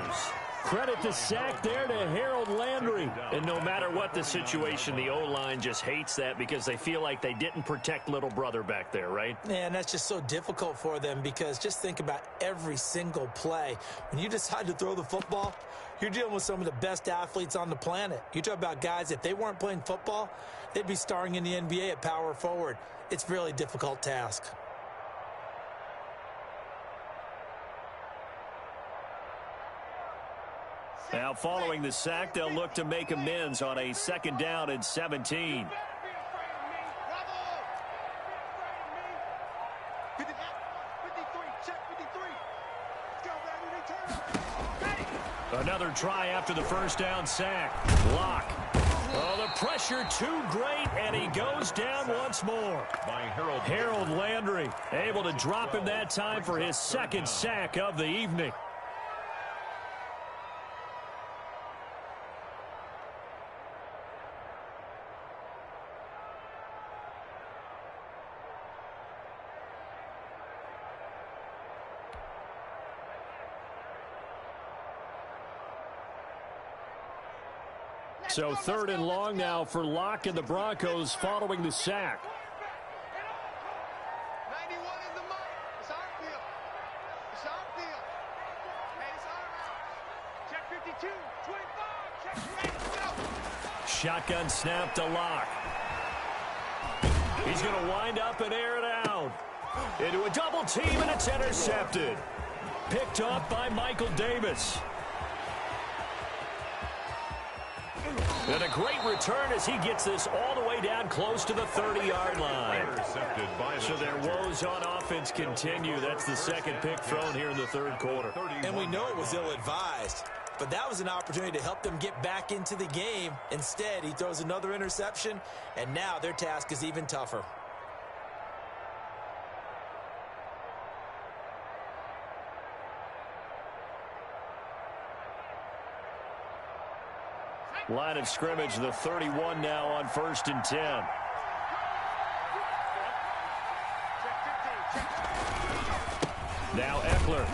Credit the sack there to Harold Landry. And no matter what the situation, the O-line just hates that because they feel like they didn't protect little brother back there, right? Yeah, and that's just so difficult for them because just think about every single play. When you decide to throw the football, you're dealing with some of the best athletes on the planet. You talk about guys, if they weren't playing football, they'd be starring in the NBA at power forward. It's a really difficult task. Now following the sack, they'll look to make amends on a 2nd down and 17. Another try after the 1st down sack. Lock. Oh, the pressure too great, and he goes down once more. By Harold Landry able to drop him that time for his 2nd sack of the evening. So 3rd and long now for Locke and the Broncos following the sack. 91 in the mud. It's our field. It's our field. Hey, it's our house. Check 52, 25, check 8, go. Shotgun snap to Locke. He's going to wind up and air it out. Into a double team, and it's intercepted. Picked up by Michael Davis. And a great return as he gets this all the way down close to the 30-yard line. So their woes on offense continue. That's the 2nd pick thrown here in the 3rd quarter. And we know it was ill-advised, but that was an opportunity to help them get back into the game. Instead, he throws another interception, and now their task is even tougher. Line of scrimmage, the 31 now on 1st and 10. Now Eckler.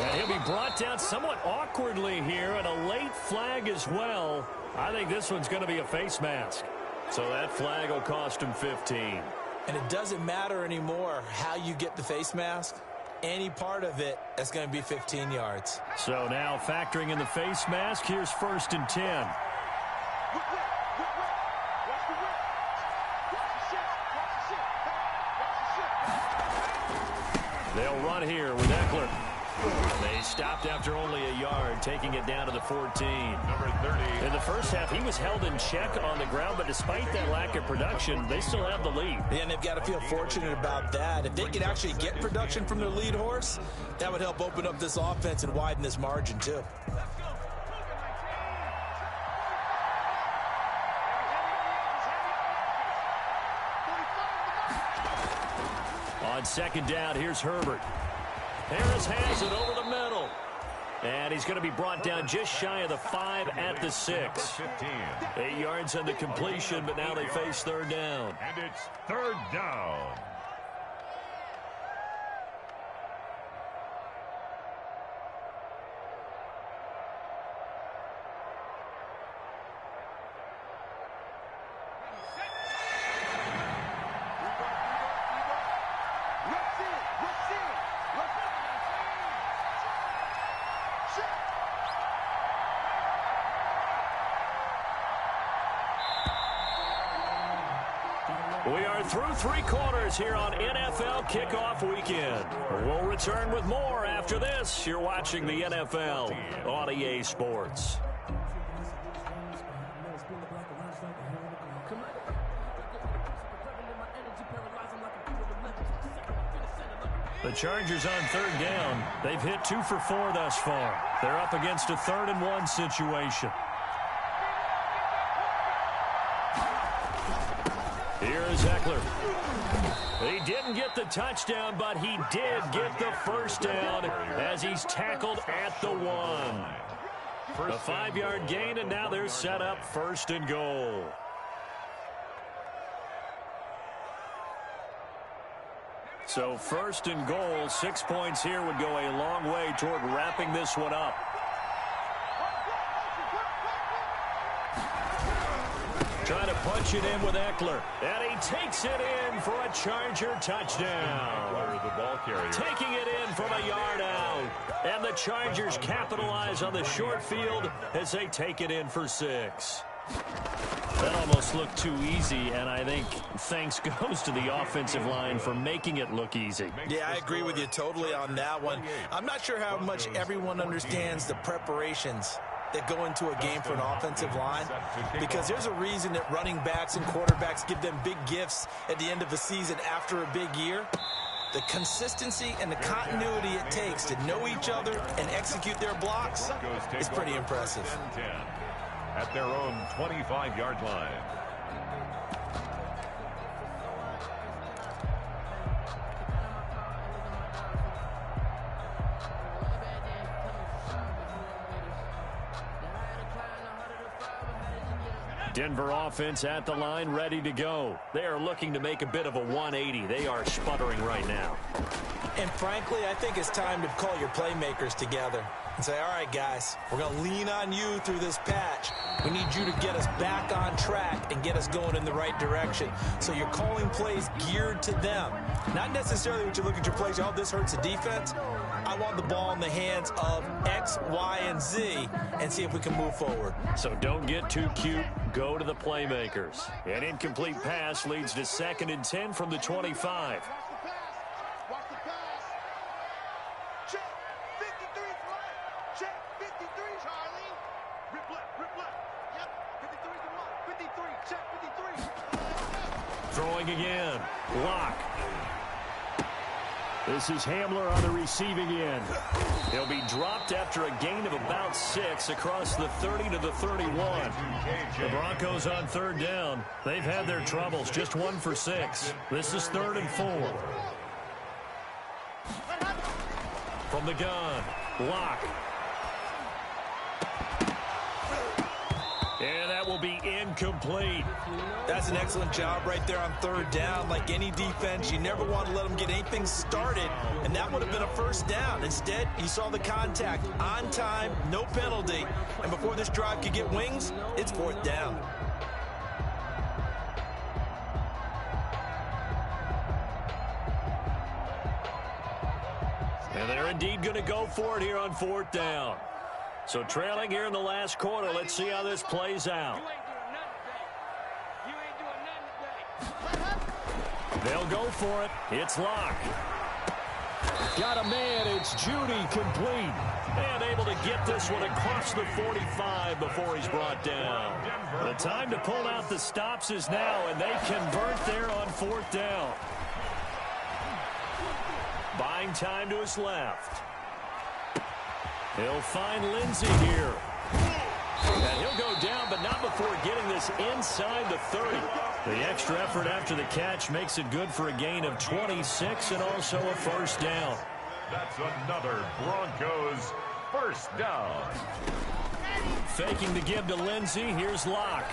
And he'll be brought down somewhat awkwardly here, and a late flag as well. I think this one's going to be a face mask. So that flag will cost him 15. And it doesn't matter anymore how you get the face mask. Any part of it, that's going to be 15 yards. So now factoring in the face mask, here's 1st and 10. They'll run here with Eckler. They stopped after only a yard, taking it down to the 14. Number 30. In the first half, he was held in check on the ground, but despite that lack of production, they still have the lead. Yeah, and they've got to feel fortunate about that. If they could actually get production from their lead horse, that would help open up this offense and widen this margin, too. On 2nd down, here's Herbert. Harris has it over the middle. And he's going to be brought down just shy of the 5 at the 6. 15. 8 yards on the completion, but now they face 3rd down. And it's 3rd down. We are through 3 quarters here on NFL Kickoff Weekend. We'll return with more after this. You're watching the NFL on EA Sports. The Chargers on 3rd down. They've hit 2 for 4 thus far. They're up against a 3rd and 1 situation. Here is Eckler. He didn't get the touchdown, but he did get the 1st down as he's tackled at the 1. A 5-yard gain, and now they're set up 1st and goal. So 1st and goal, 6 points here would go a long way toward wrapping this one up. Trying to punch it in with Eckler. And he takes it in for a Charger touchdown. The ball carrier. Taking it in from a yard out. And the Chargers capitalize on the short field as they take it in for 6. That almost looked too easy, and I think thanks goes to the offensive line for making it look easy. Yeah, I agree with you totally on that one. I'm not sure how much everyone understands the preparations that go into a game for an offensive line, because there's a reason that running backs and quarterbacks give them big gifts at the end of the season after a big year. The consistency and the continuity it takes to know each other and execute their blocks is pretty impressive. At their own 25-yard line. Denver offense at the line, ready to go. They are looking to make a bit of a 180. They are sputtering right now. And frankly, I think it's time to call your playmakers together and say, all right, guys, we're going to lean on you through this patch. We need you to get us back on track and get us going in the right direction. So you're calling plays geared to them. Not necessarily when you look at your plays, oh, this hurts the defense. I want the ball in the hands of X, Y, and Z and see if we can move forward. So don't get too cute. Go to the playmakers. An incomplete pass leads to 2nd and 10 from the 25. Watch the pass. Check. 53 right. Check. 53, Charlie. Rip left. Yep. 53 to 1. 53. Check. 53. Throwing again. Lock. This is Hamler on the receiving end. He'll be dropped after a gain of about 6 across the 30 to the 31. The Broncos on 3rd down. They've had their troubles. Just 1 for 6. This is 3rd and 4. From the gun. Lock. And that will be incomplete. That's an excellent job right there on third down. Like any defense, you never want to let them get anything started, and that would have been a first down. Instead, you saw the contact on time, no penalty, and before this drive could get wings, it's fourth down. And they're indeed going to go for it here on fourth down. So trailing here in the last quarter. Let's see how this plays out. They'll go for it. It's Locke. Got a man. It's Judy complete. And able to get this one across the 45 before he's brought down. The time to pull out the stops is now, and they convert there on fourth down. Buying time to his left. He'll find Lindsey here. And he'll go down, but not before getting this inside the 30. The extra effort after the catch makes it good for a gain of 26 and also a first down. That's another Broncos first down. Faking the give to Lindsey. Here's Locke.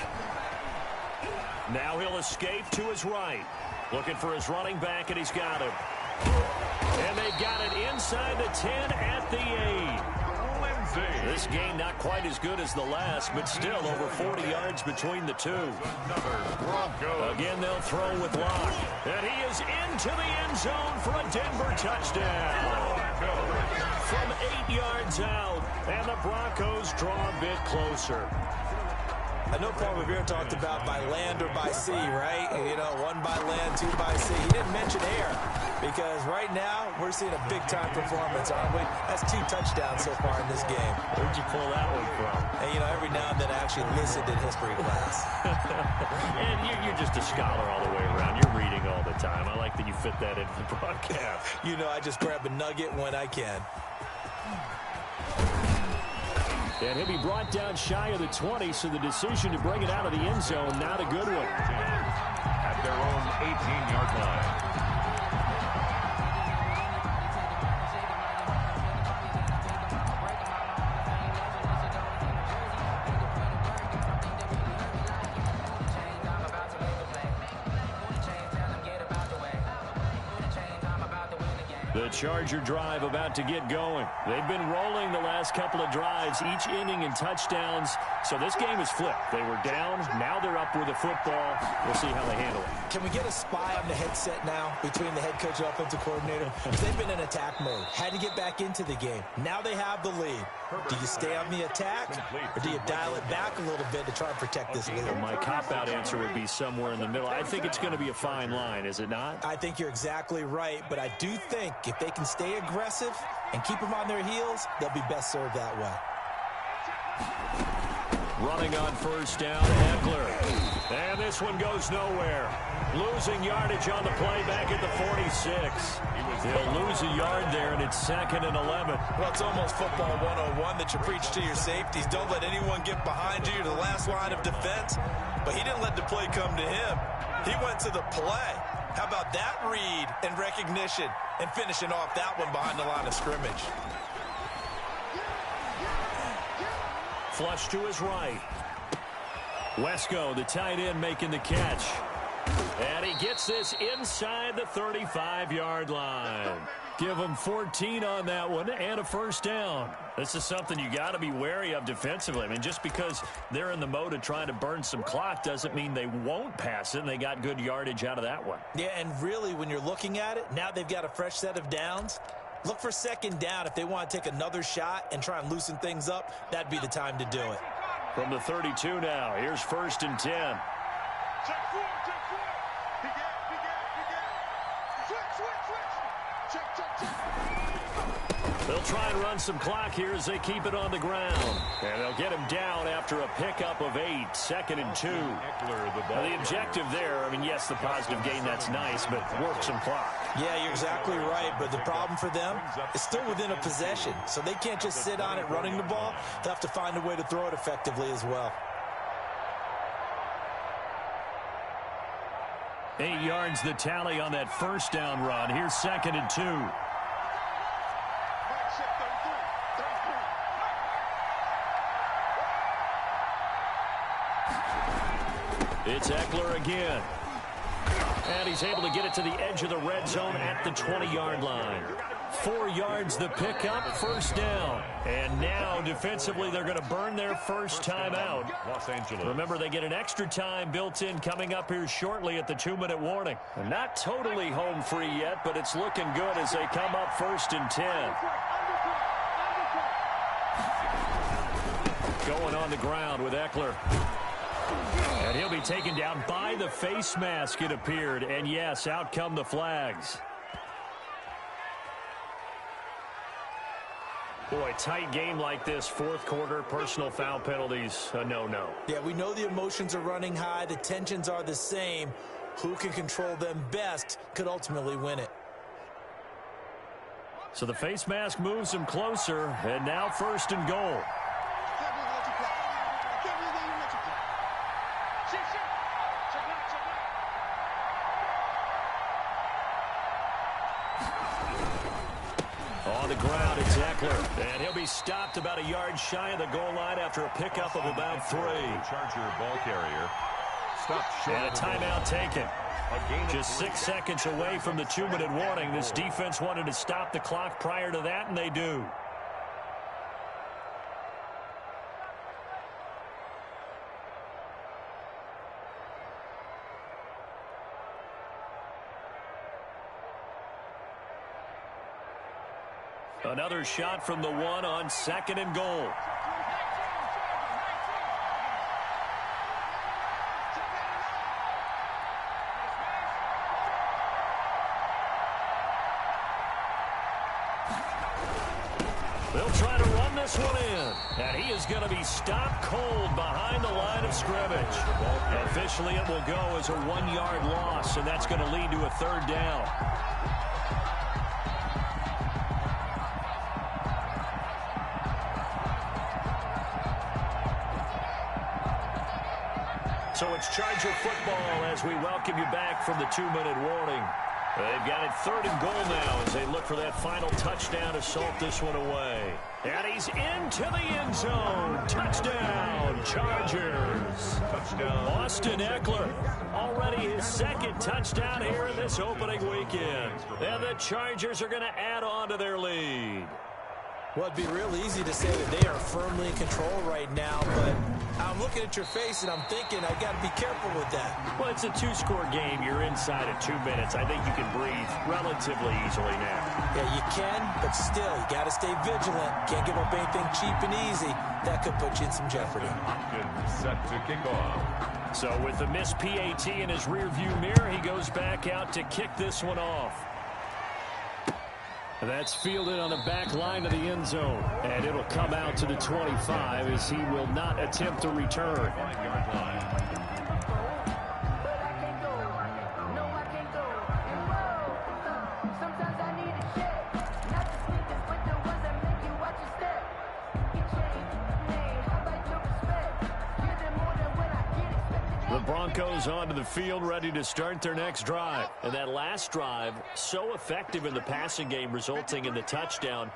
Now he'll escape to his right. Looking for his running back, and he's got him. And they've got it inside the 10 at the 8. This game not quite as good as the last, but still over 40 yards between the two. Again, they'll throw with Locke. And he is into the end zone for a Denver touchdown. From 8 yards out, and the Broncos draw a bit closer. I know Paul Revere talked about by land or by sea, right? You know, one by land, two by sea. He didn't mention air because right now we're seeing a big-time performance, aren't we? That's 2 touchdowns so far in this game. Where'd you pull that one from? And, you know, every now and then I actually listened in history class. And you're just a scholar all the way around. You're reading all the time. I like that you fit that into the broadcast. You know, I just grab a nugget when I can. And he'll be brought down shy of the 20, so the decision to bring it out of the end zone, not a good one. At their own 18-yard line. The Charger drive about to get going. They've been rolling the last couple of drives, each inning in touchdowns. So this game is flipped. They were down. Now they're up with the football. We'll see how they handle it. Can we get a spy on the headset now between the head coach and offensive coordinator? They've been in attack mode. Had to get back into the game. Now they have the lead. Do you stay on the attack, or do you dial it back a little bit to try and protect this lead? My cop-out answer would be somewhere in the middle. I think it's going to be a fine line, is it not? I think you're exactly right, but I do think if they can stay aggressive and keep them on their heels, they'll be best served that way. Running on first down, Eckler. And this one goes nowhere. Losing yardage on the play back at the 46. They'll lose a yard there, and it's 2nd and 11. Well, it's almost football 101 that you preach to your safeties. Don't let anyone get behind you to the last line of defense. But he didn't let the play come to him. He went to the play. How about that read and recognition and finishing off that one behind the line of scrimmage? Flush to his right. Wesco, the tight end, making the catch. And he gets this inside the 35-yard line. Give him 14 on that one and a first down. This is something you got to be wary of defensively. I mean, just because they're in the mode of trying to burn some clock doesn't mean they won't pass it, and they got good yardage out of that one. Yeah, and really, when you're looking at it, now they've got a fresh set of downs. Look for second down if they want to take another shot and try and loosen things up. That'd be the time to do it. From the 32 now, here's 1st and 10. Check four. Switch. Check. They'll try and run some clock here as they keep it on the ground. And they'll get him down after a pickup of 8, 2nd and 2. Now, the objective there, I mean, yes, the positive gain, that's nice, but work some clock. Yeah, you're exactly right, but the problem for them is still within a possession, so they can't just sit on it running the ball. They'll have to find a way to throw it effectively as well. 8 yards the tally on that first down run. Here's 2nd and 2. It's Eckler again. And he's able to get it to the edge of the red zone at the 20-yard line. 4 yards the pickup, first down. And now, defensively, they're going to burn their first time out. Los Angeles. Remember, they get an extra time built in coming up here shortly at the 2-minute warning. Not totally home free yet, but it's looking good as they come up 1st and 10. Going on the ground with Eckler. And he'll be taken down by the face mask, it appeared. And yes, out come the flags. Boy, tight game like this, 4th quarter, personal foul penalties, a no-no. Yeah, we know the emotions are running high. The tensions are the same. Who can control them best could ultimately win it. So the face mask moves him closer, and now 1st and goal. On the ground, it's Eckler. And he'll be stopped about a yard shy of the goal line after a pickup of about 3. Charger ball carrier. Stopped And a timeout taken. Just 6 seconds away from the 2-minute warning. This defense wanted to stop the clock prior to that, and they do. Another shot from the 1 on 2nd and goal. They'll try to run this one in. And he is going to be stopped cold behind the line of scrimmage. Officially, it will go as a 1-yard loss, and that's going to lead to a 3rd down. So it's Charger football as we welcome you back from the 2-minute warning. They've got it 3rd and goal now as they look for that final touchdown to salt this one away. And he's into the end zone. Touchdown, Chargers. Touchdown. Austin Eckler, already his 2nd touchdown here in this opening weekend. And the Chargers are going to add on to their lead. Well, it'd be real easy to say that they are firmly in control right now, but I'm looking at your face and I'm thinking I got to be careful with that. Well, it's a 2-score game. You're inside of 2 minutes. I think you can breathe relatively easily now. Yeah, you can, but still, you got to stay vigilant. Can't give up anything cheap and easy. That could put you in some jeopardy. Set to kick off. So with the missed PAT in his rearview mirror, he goes back out to kick this one off. That's fielded on the back line of the end zone. And it'll come out to the 25 as he will not attempt to return. 5-yard line. The Broncos onto the field, ready to start their next drive. And that last drive, so effective in the passing game, resulting in the touchdown.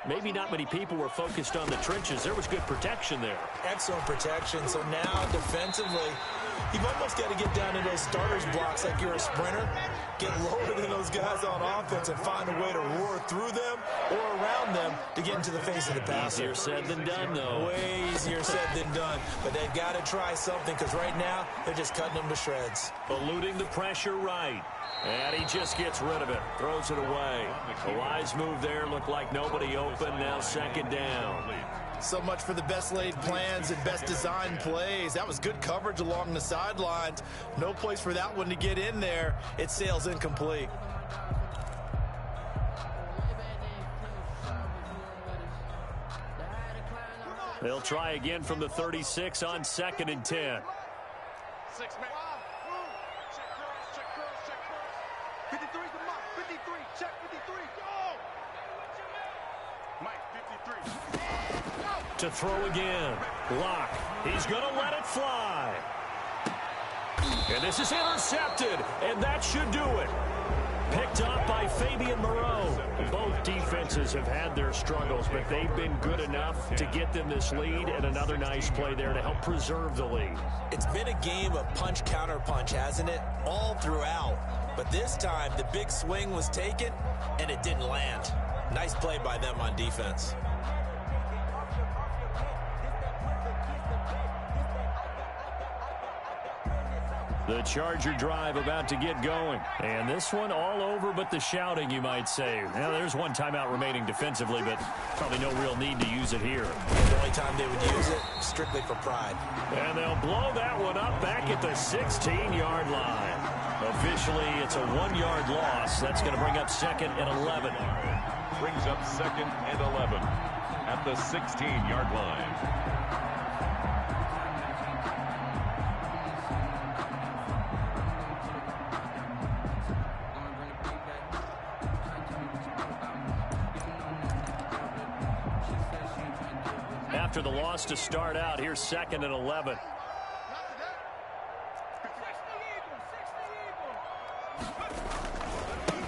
Maybe not many people were focused on the trenches. There was good protection there. Excellent protection. So now, defensively, you've almost got to get down to those starters blocks like you're a sprinter. Get lower than those guys on offense and find a way to roar through them or around them to get into the face of the passer. Easier said than done, though. Way easier said than done. But they've got to try something because right now they're just cutting them to shreds. Eluding the pressure right. And he just gets rid of it. Throws it away. A wise move there. Looked like nobody open. Now 2nd down. So much for the best laid plans and best designed plays. That was good coverage along the sidelines. No place for that one to get in there. It sails incomplete. They'll try again from the 36 on 2nd and 10. 6 man. Check girls, check girls, check girls. 53's the mark. 53. Check 53. Go! Mike, 53. To throw again. Lock. He's going to let it fly. And this is intercepted. And that should do it. Picked off by Fabian Moreau. Both defenses have had their struggles, but they've been good enough to get them this lead, and another nice play there to help preserve the lead. It's been a game of punch-counter-punch, hasn't it? All throughout. But this time, the big swing was taken, and it didn't land. Nice play by them on defense. The Charger drive about to get going. And this one all over but the shouting, you might say. Now, there's one timeout remaining defensively, but probably no real need to use it here. The only time they would use it, strictly for pride. And they'll blow that one up back at the 16-yard line. Officially, it's a 1-yard loss. That's going to bring up 2nd and 11. Brings up 2nd and 11 at the 16-yard line. After the loss to start out, here's 2nd and 11.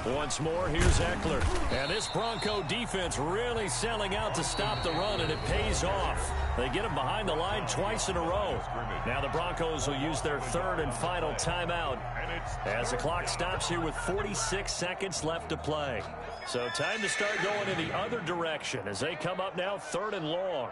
Once more, here's Eckler. And this Bronco defense really selling out to stop the run, and it pays off. They get him behind the line twice in a row. Now the Broncos will use their 3rd and final timeout as the clock stops here with 46 seconds left to play. So time to start going in the other direction as they come up now 3rd and long.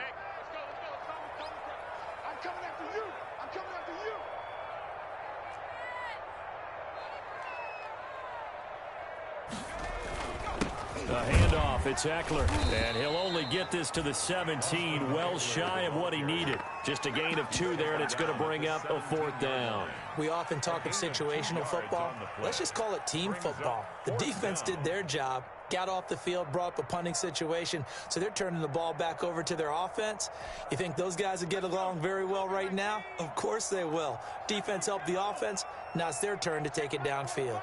A handoff, it's Eckler, and he'll only get this to the 17, well shy of what he needed. Just a gain of 2 there, and it's going to bring up a 4th down. We often talk of situational football. Let's just call it team football. The defense did their job, got off the field, brought up a punting situation, so they're turning the ball back over to their offense. You think those guys will get along very well right now? Of course they will. Defense helped the offense. Now it's their turn to take it downfield.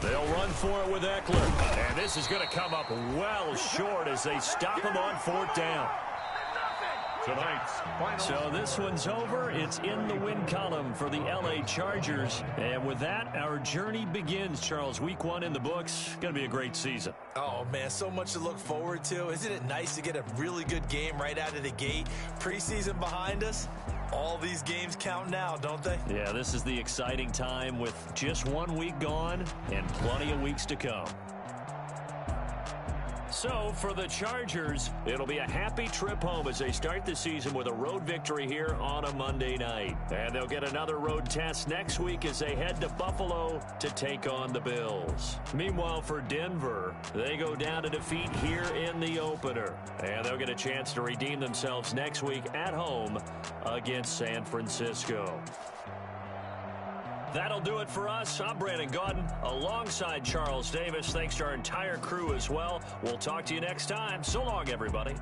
They'll run for it with Eckler. And this is going to come up well short as they stop him on 4th down. Tonight's final. So this one's over. It's in the win column for the LA Chargers. And with that, our journey begins, Charles. Week 1 in the books. Going to be a great season. Oh, man, so much to look forward to. Isn't it nice to get a really good game right out of the gate? Preseason behind us. All these games count now, don't they? Yeah, this is the exciting time with just 1 week gone and plenty of weeks to come. So, for the Chargers, it'll be a happy trip home as they start the season with a road victory here on a Monday night. And they'll get another road test next week as they head to Buffalo to take on the Bills. Meanwhile, for Denver, they go down to defeat here in the opener. And they'll get a chance to redeem themselves next week at home against San Francisco. That'll do it for us. I'm Brandon Gaudin alongside Charles Davis. Thanks to our entire crew as well. We'll talk to you next time. So long, everybody.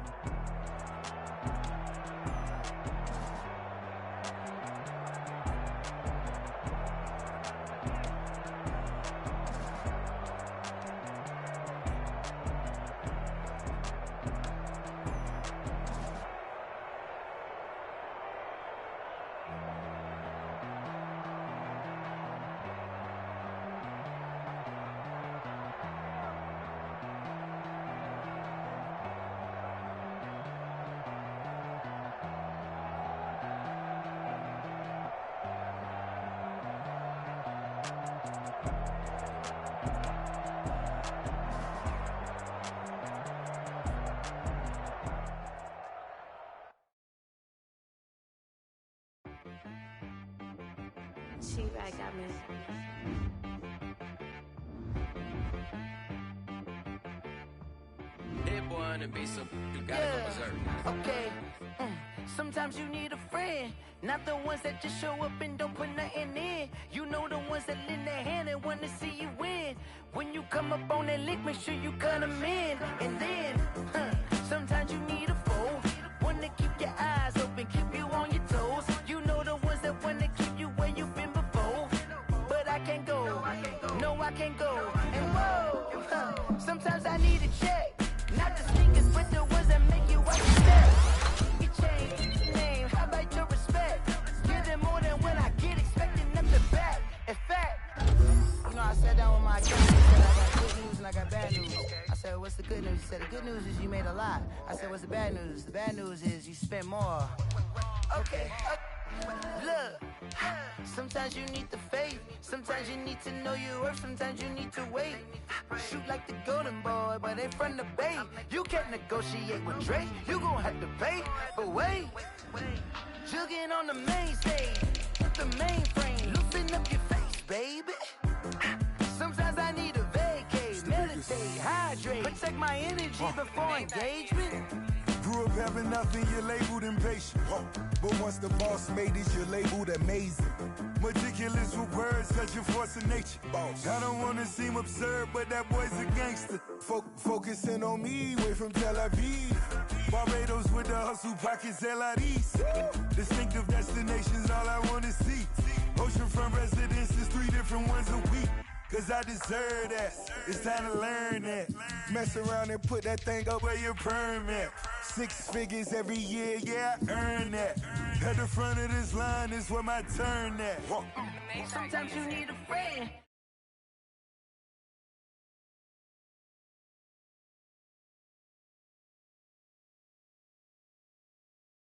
T-Rag got me. That boy on the beat, so you gotta go berserk. Okay. Sometimes you need a friend, not the ones that just show up and don't put nothing in. You know the ones that lend their hand and want to see you win. When you come up on that lick, make sure you cut them in. And then, sometimes you need a foe, one to keep your eyes open, keep you on your toes. You know the can't go. And whoa, sometimes I need a check. Not the sneakers, but the ones that make you watch your step. Your chain, name, how about your respect? Give them more than when I get, expecting them to back. In fact, you know, I sat down with my accountant and said, I got good news and I got bad news. I said, what's the good news? He said, the good news is you made a lot. I said, what's the bad news? The bad news is you spent more. Okay. Look, sometimes you need the faith. Sometimes you need to know your worth. Sometimes you need to wait. Shoot like the golden boy, but in front of the bay. You can't negotiate with Drake. You gon' have to pay. But wait, jugging on the main stage, the mainframe, loosen up your face, baby. Sometimes I need a vacate, meditate, hydrate, protect my energy before engagement. Grew up having nothing, you're labeled impatient. But once the boss made it, you're labeled amazing. Meticulous with words, such a force of nature. I don't wanna seem absurd, but that boy's a gangster. Focusing on me, way from Tel Aviv. Barbados with the hustle, pockets LIDs. Distinctive destinations, all I wanna see. Oceanfront residences, 3 different ones a week. Cause I deserve that, it's time to learn that. Mess around and put that thing up where your permit. 6 figures every year, yeah, I earn that. At the front of this line is where my turn at. Sometimes you need a friend,